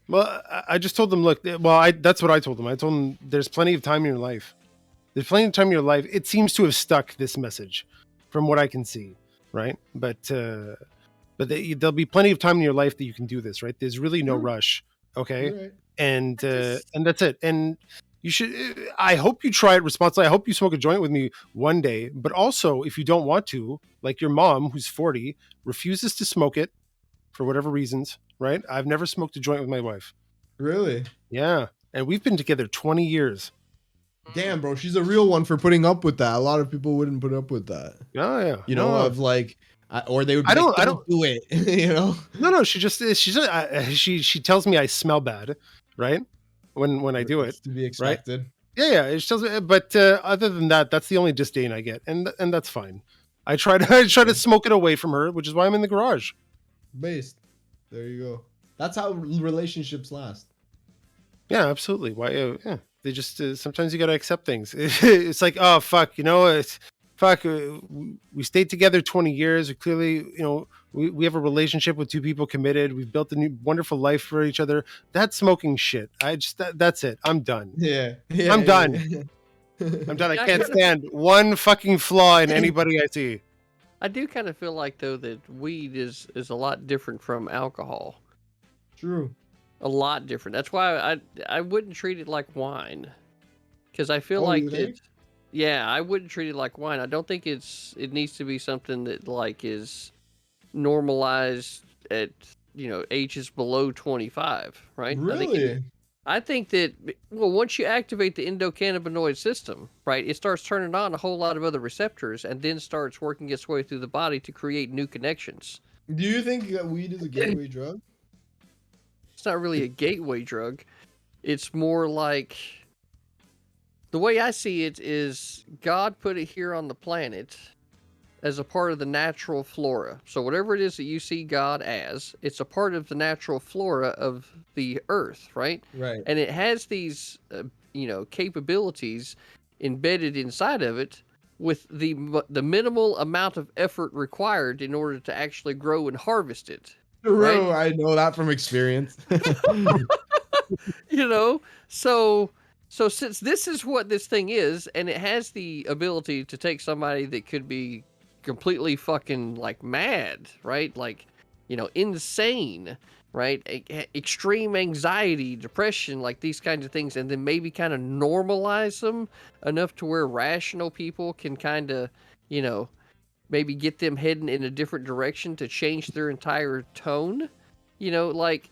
Well, I just told them, look. Well, that's what I told them. I told them there's plenty of time in your life. There's plenty of time in your life. It seems to have stuck, this message, from what I can see, right? But there'll be plenty of time in your life that you can do this, right? There's really no rush. Okay. Right. And that's it. And you should, I hope you try it responsibly. I hope you smoke a joint with me one day, but also if you don't want to, like your mom, who's 40, refuses to smoke it for whatever reasons, right? I've never smoked a joint with my wife. Really? Yeah. And we've been together 20 years. Damn, bro. She's a real one for putting up with that. A lot of people wouldn't put up with that. Oh, yeah. You know, of like, or they would be I don't do it, you know? No, she tells me I smell bad, right? When I do it. To be expected. Right? Yeah. She tells me, but other than that, that's the only disdain I get, and that's fine. I try to smoke it away from her, which is why I'm in the garage. Based. There you go. That's how relationships last. Yeah, absolutely. Why? Yeah. They just sometimes you gotta accept things. It's like, oh fuck, you know, it's fuck. We stayed together 20 years. We clearly, you know, we have a relationship with two people committed. We've built a new wonderful life for each other. That's smoking shit. That's it. I'm done. Yeah I'm done. I'm done. I can't stand one fucking flaw in anybody I see. I do kind of feel like, though, that weed is a lot different from alcohol. True. A lot different. That's why I wouldn't treat it like wine, because I feel like it's. Yeah, I wouldn't treat it like wine. I don't think it needs to be something that like is normalized at ages below 25, right? Really? I think that, well, once you activate the endocannabinoid system, right, it starts turning on a whole lot of other receptors and then starts working its way through the body to create new connections. Do you think that weed is a gateway drug? It's not really a gateway drug. It's more like, the way I see it is God put it here on the planet as a part of the natural flora. So whatever it is that you see God as, it's a part of the natural flora of the earth, right? Right. And it has these, capabilities embedded inside of it with the minimal amount of effort required in order to actually grow and harvest it. True, Right? I know that from experience. So since this is what this thing is, and it has the ability to take somebody that could be completely fucking like mad, right? Like, insane, right? Extreme anxiety, depression, like these kinds of things, and then maybe kind of normalize them enough to where rational people can kind of, maybe get them heading in a different direction to change their entire tone, like,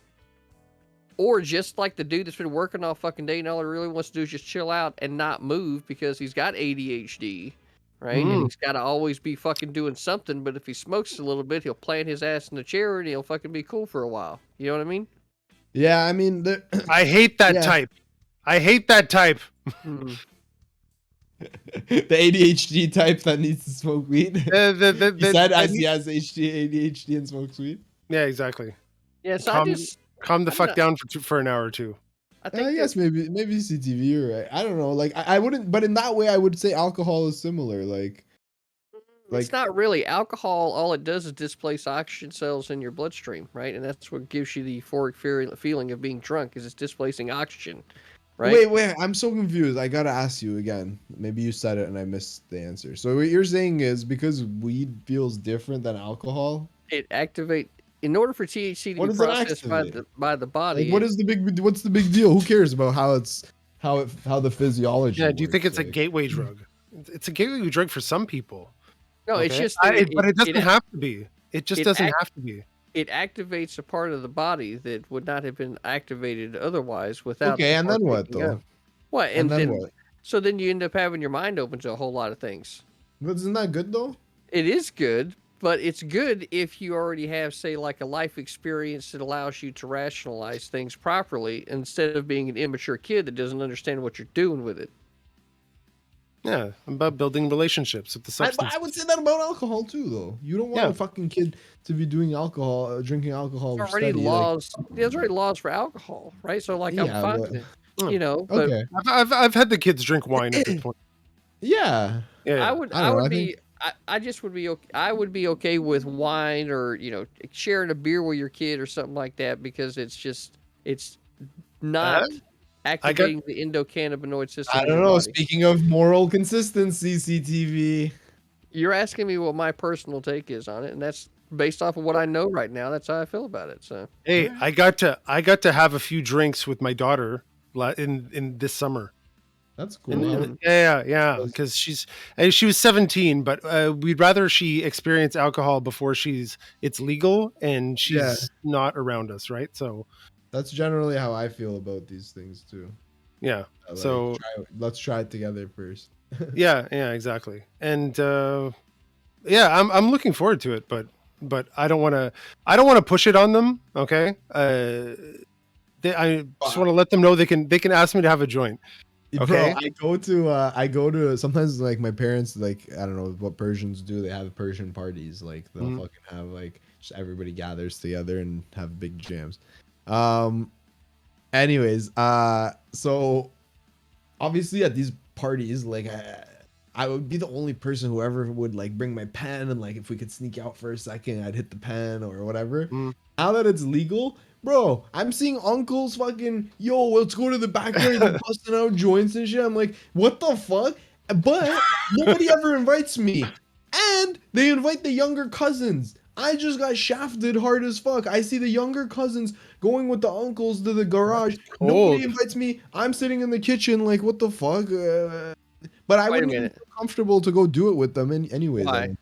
or just like the dude that's been working all fucking day and all he really wants to do is just chill out and not move because he's got ADHD, right? And he's got to always be fucking doing something. But if he smokes a little bit, he'll plant his ass in the chair and he'll fucking be cool for a while. You know what I mean? Yeah, I mean, I hate that type. I hate that type. The ADHD type that needs to smoke weed. He said as he has ADHD and smokes weed. Yeah, exactly. Yeah, so calm the fuck down for an hour or two. I guess maybe CTV, you're right. I don't know. Like I wouldn't, but in that way, I would say alcohol is similar. Like it's not really alcohol. All it does is displace oxygen cells in your bloodstream, right? And that's what gives you the euphoric feeling of being drunk, is it's displacing oxygen, right? Wait, I'm so confused. I gotta ask you again. Maybe you said it and I missed the answer. So what you're saying is because weed feels different than alcohol, it activates. In order for THC to be processed by the body, like, what's the big deal? Who cares about how the physiology? Yeah, do you think it's like a gateway drug? It's a gateway drug for some people. No, okay? It's just but it doesn't have to be. It just doesn't have to be. It activates a part of the body that would not have been activated otherwise without. Okay, and then what though? What and then what? So then you end up having your mind open to a whole lot of things. But isn't that good though? It is good. But it's good if you already have, say, like a life experience that allows you to rationalize things properly instead of being an immature kid that doesn't understand what you're doing with it. Yeah, about building relationships with the substance. I would say that about alcohol too, though. You don't want a fucking kid to be doing alcohol, drinking alcohol. There's already laws. There's already laws for alcohol, right? So, like, I'm fine with it, But okay. I've had the kids drink wine at this point. Yeah. I would be okay with wine or sharing a beer with your kid or something like that, because it's not activating the endocannabinoid system. I don't know. Speaking of moral consistency, CTV, you're asking me what my personal take is on it, and that's based off of what I know right now. That's how I feel about it. So hey, I got to have a few drinks with my daughter in this summer. That's cool. Yeah. Because she was 17, but we'd rather she experience alcohol before it's legal and she's not around us, right? So that's generally how I feel about these things too. Yeah. Like, so let's try it together first. yeah, exactly. And I'm looking forward to it, but I don't want to push it on them. Okay. I just want to let them know they can ask me to have a joint. Okay. Bro, I go to sometimes, like, my parents, like, I don't know what Persians do. They have Persian parties. Like, they'll fucking have, like, just everybody gathers together and have big jams. Anyways, so obviously at these parties, like, I would be the only person who ever would, like, bring my pen, and, like, if we could sneak out for a second, I'd hit the pen or whatever. Now that it's legal, bro, I'm seeing uncles fucking, yo, let's go to the backyard and busting out joints and shit. I'm like, what the fuck? But nobody ever invites me. And they invite the younger cousins. I just got shafted hard as fuck. I see the younger cousins going with the uncles to the garage. Nobody invites me. I'm sitting in the kitchen like, what the fuck? But I wouldn't even feel comfortable to go do it with them anyways. Why?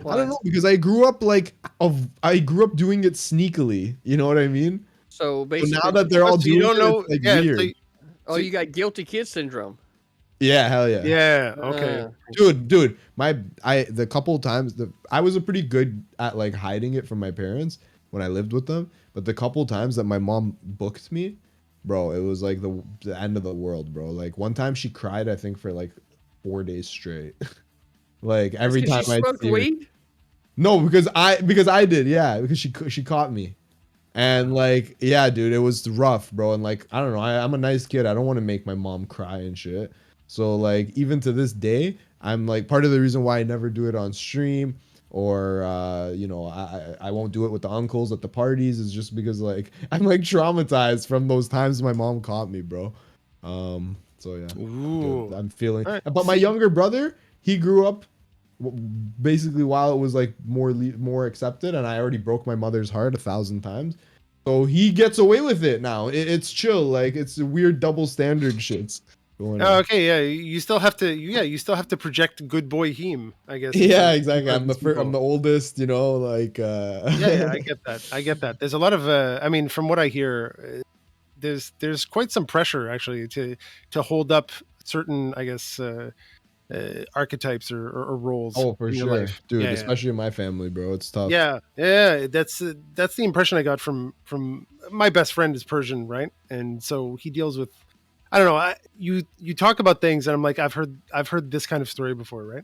I don't know, because I grew up doing it sneakily. You know what I mean? So basically, now that they're all so you doing don't know. it's like Yeah. weird. oh, you got guilty kid syndrome. Yeah, hell yeah. Yeah. Okay. Dude, the couple times I was pretty good at like hiding it from my parents when I lived with them, but the couple times that my mom booked me, bro, it was like the end of the world, bro. Like one time she cried, I think, for like 4 days straight. Like every time I I smoked weed. No, because I did, yeah, because she caught me. And like, yeah, dude, it was rough, bro. And like, I don't know, I'm a nice kid. I don't want to make my mom cry and shit. So like, even to this day, I'm like, part of the reason why I never do it on stream, or you know, I won't do it with the uncles at the parties, is just because like I'm like traumatized from those times my mom caught me, bro. So yeah, Ooh. dude, I'm feeling. Right. But my younger brother, he grew up basically while it was like more accepted, and I already broke my mother's heart 1,000 times. So he gets away with it now. It's chill. Like it's a weird double standard shits going on. Okay, yeah, you still have to. Yeah, you still have to project good boy Heem, I guess. Yeah, exactly. I'm the oldest, you know, like yeah, I get that. I get that. There's a lot of I mean, from what I hear, there's quite some pressure actually to hold up certain, I guess, archetypes or roles. Oh, for in your sure, life. dude. Yeah, especially in my family, bro. It's tough. yeah, that's the impression I got from my best friend is Persian, right? And so he deals with, I don't know. You talk about things, and I'm like, I've heard this kind of story before, right?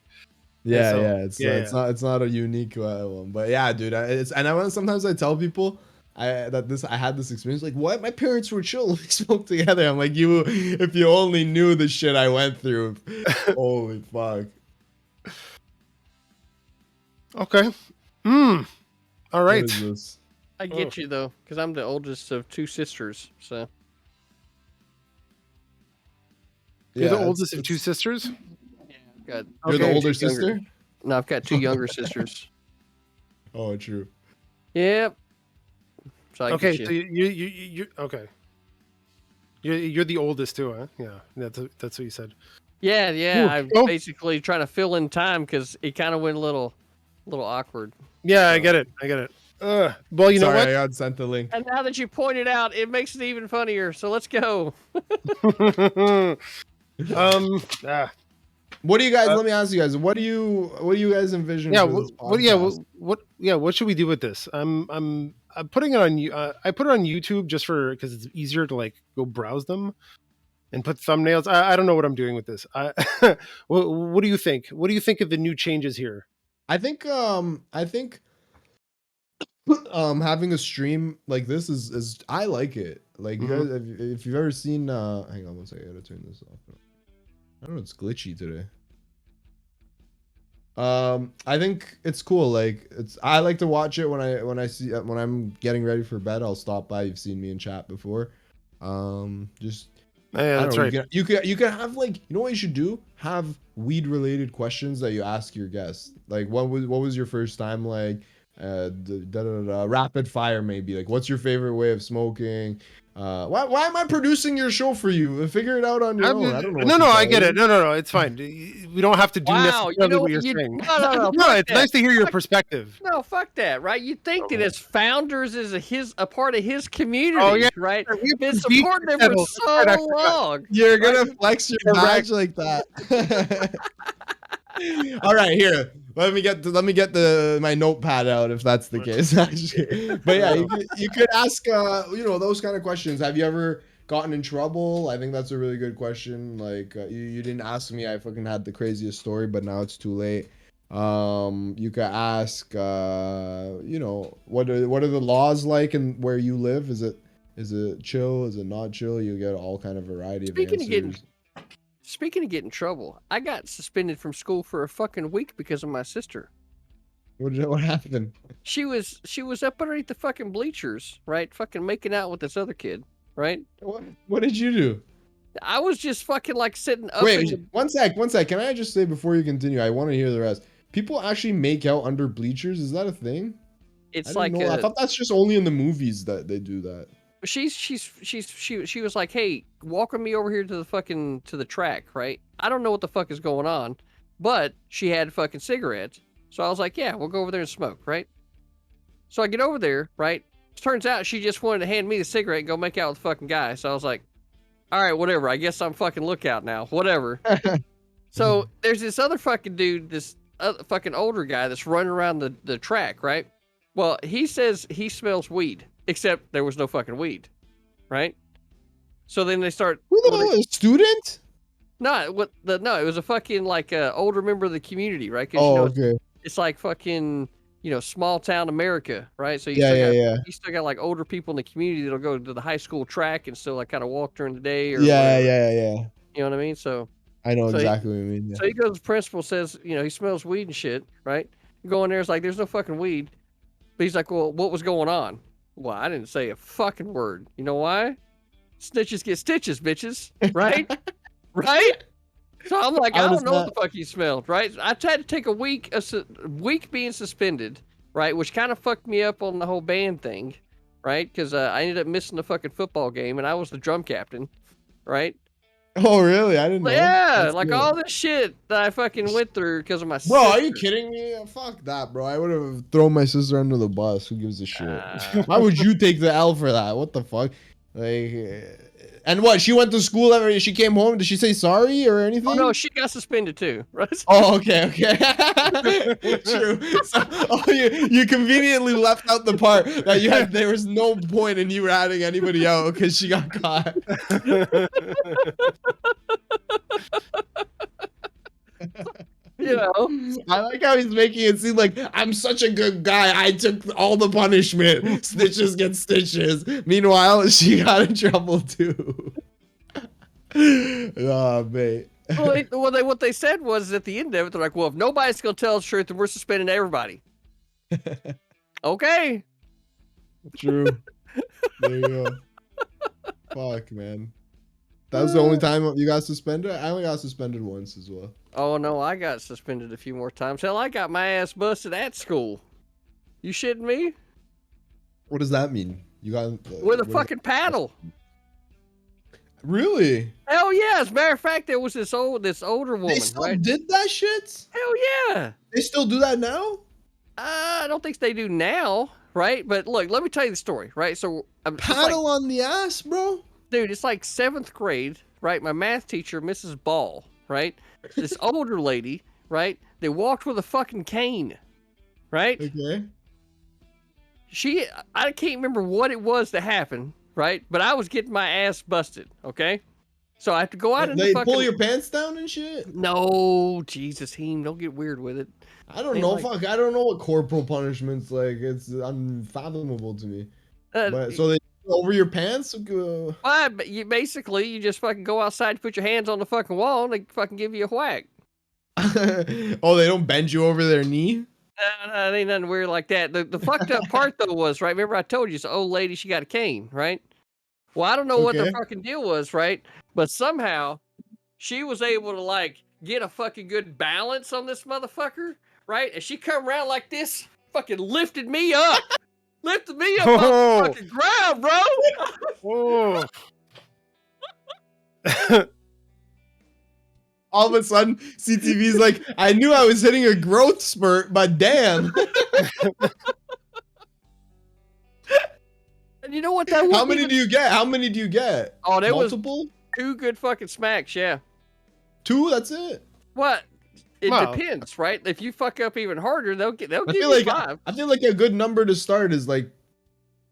Yeah, so, yeah. It's not a unique one, but yeah, dude. Sometimes I tell people I had this experience. Like, what? My parents were chill. We smoked together. I'm like, if you only knew the shit I went through. Holy fuck. Okay. All What right. is this? I get you though, because I'm the oldest of 2 sisters. So You're the oldest of 2 sisters? got You're the Okay. older sister? no, I've got 2 younger sisters. Oh, true. Yep. So I Okay, get so you. you okay. You're the oldest too, huh? Yeah, that's what you said. Yeah, Ooh, I'm oh. basically trying to fill in time because it kind of went a little awkward. Yeah, I get it. Well, you know Sorry, what? I got sent the link. And now that you pointed out, it makes it even funnier. So let's go. What do you guys? Let me ask you guys. What do you guys envision? Yeah, for this what should we do with this? I'm putting it on you. I put it on YouTube just because it's easier to like go browse them and put thumbnails. I don't know what I'm doing with this. What do you think? What do you think of the new changes here? I think having a stream like this is I like it. Like you guys, if you've ever seen hang on one second, I gotta turn this off. I don't know, it's glitchy today. I think it's cool. Like I like to watch it when I'm getting ready for bed. I'll stop by. You've seen me in chat before. Just Yeah, that's right. You can have, like, you know what you should do? Have weed related questions that you ask your guests. Like what was your first time, like rapid fire, maybe, like what's your favorite way of smoking? Why am I producing your show for you? Figure it out on your own. I don't know. No, I get it. No, it's fine. We don't have to do necessarily what you're saying. No, no, it's nice to hear your perspective. No, fuck that, right? You'd think that as founders is a part of his community, Oh, yeah. right? We've We've been been supporting them for so long. You're gonna flex your badge like that. All right, here. Let me get my notepad out if that's the case. But yeah, you could ask those kind of questions. Have you ever gotten in trouble? I think that's a really good question. Like you didn't ask me. I fucking had the craziest story, but now it's too late. You could ask what are the laws like and where you live? Is it chill? Is it not chill? You get all kind of variety of answers. Speaking of getting in trouble, I got suspended from school for a fucking week because of my sister. What happened? She was up underneath the fucking bleachers, right? Fucking making out with this other kid, right? What did you do? I was just fucking like sitting up. Wait, one sec. Can I just say before you continue? I want to hear the rest. People actually make out under bleachers. Is that a thing? It's I thought that's just only in the movies that they do that. She was like, hey, walk with me over here to the track, right? I don't know what the fuck is going on, but she had fucking cigarettes, So I was like, yeah, we'll go over there and smoke, right? So I get over there, right? Turns out she just wanted to hand me the cigarette and go make out with the fucking guy. So I was like, all right, whatever. I guess I'm fucking lookout now. Whatever. So there's this other fucking dude, this other fucking older guy that's running around the track, right? Well, he says he smells weed, except there was no fucking weed, right? So then they start. Who the hell, a student? No, no, it was a fucking like older member of the community, right? 'Cause, you know, okay. it's like fucking, you know, small town America, right? So you still got like older people in the community that'll go to the high school track and still like kind of walk during the day or whatever. Yeah. You know what I mean? So I know So exactly what you mean. Yeah. so he goes, the principal says, you know, he smells weed and shit, right? You go in there, it's like, there's no fucking weed. But he's like, well, what was going on? Well, I didn't say a fucking word. You know why? Snitches get stitches, bitches, right? Right? So I'm like, I don't know what the fuck you smelled, right? I had to take a week being suspended, right? Which kind of fucked me up on the whole band thing, right? Because I ended up missing the fucking football game, and I was the drum captain, right? Oh, really? I didn't know. Yeah, That's like good. all this shit that I fucking went through because of my sister. Bro, are you kidding me? Fuck that, bro. I would have thrown my sister under the bus. Who gives a shit? Why would you take the L for that? What the fuck? Like, and what? She went to school ever? She came home. Did she say sorry or anything? Oh no, she got suspended too, right? Oh, okay. True. So, you conveniently left out the part that there was no point in you ratting anybody out because she got caught. You know, I like how he's making it seem like I'm such a good guy. I took all the punishment. Snitches get stitches. Meanwhile, she got in trouble too. Oh, mate. well, what they said was at the end of it, they're like, well, if nobody's gonna tell the truth, then we're suspending everybody. Okay. True. There you go. Fuck, man. That was the only time you got suspended? I only got suspended once as well. Oh no, I got suspended a few more times. Hell, I got my ass busted at school. You shitting me? What does that mean? You got with a fucking paddle. Really? Hell yeah! As a matter of fact, there was this older woman. They still right? did that shit? Hell yeah! They still do that now? I don't think they do now, right? But look, let me tell you the story, right? So paddle on the ass, bro. Dude, it's like 7th grade, right? My math teacher, Mrs. Ball, right? This older lady, right? They walked with a fucking cane, right? Okay. I can't remember what it was that happened, right? But I was getting my ass busted, okay? So I have to go out and they pull your pants down and shit? No, Jesus, Heem, don't get weird with it. I don't know, fuck. I don't know what corporal punishment's like. It's unfathomable to me. But so they over your pants? But you just fucking go outside, put your hands on the fucking wall, and they fucking give you a whack. Oh, they don't bend you over their knee? No, it ain't nothing weird like that. The fucked up part though was, right? Remember I told you, this old lady, she got a cane, right? Well, I don't know what the fucking deal was, right? But somehow she was able to like get a fucking good balance on this motherfucker, right? And she come around like this, fucking lifted me up. Lifted me up off the fucking ground, bro. All of a sudden, CTV's like, I knew I was hitting a growth spurt, but damn. And you know what that was? How many do you get? How many do you get? Oh, there multiple? Was 2 good fucking smacks, yeah. 2? That's it? What? It depends, right? If you fuck up even harder, they'll give you 5. I feel like a good number to start is like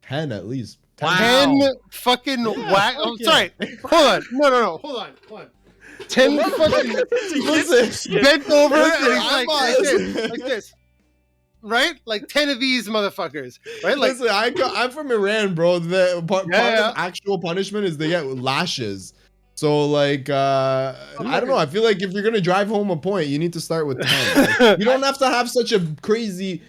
10 at least. 10 fucking whack. Oh, sorry. Hold on. No. Hold on. 10 fucking bent over and he's like this. Right? Like 10 of these motherfuckers. Right? Like, listen, I'm from Iran, bro. The part of actual punishment is they get lashes. So like I don't know. I feel like if you're gonna drive home a point, you need to start with 10. Like, you don't have to have such a crazy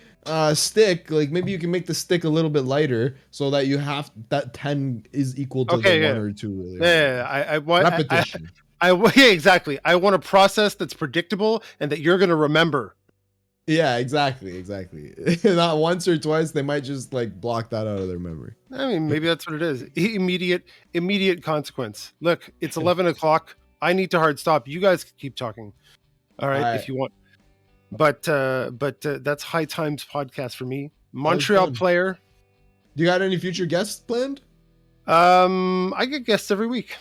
stick. Like maybe you can make the stick a little bit lighter so that you have that 10 is equal to the 1 or 2. Really. Yeah. I want repetition. Yeah, exactly. I want a process that's predictable and that you're gonna remember. Yeah, exactly. Not once or twice. They might just like block that out of their memory. I mean, maybe that's what it is. Immediate consequence. Look, it's 11 o'clock. I need to hard stop. You guys keep talking. All right, if you want. But that's High Times podcast for me. Montreal fun. player. Do you got any future guests planned? I get guests every week.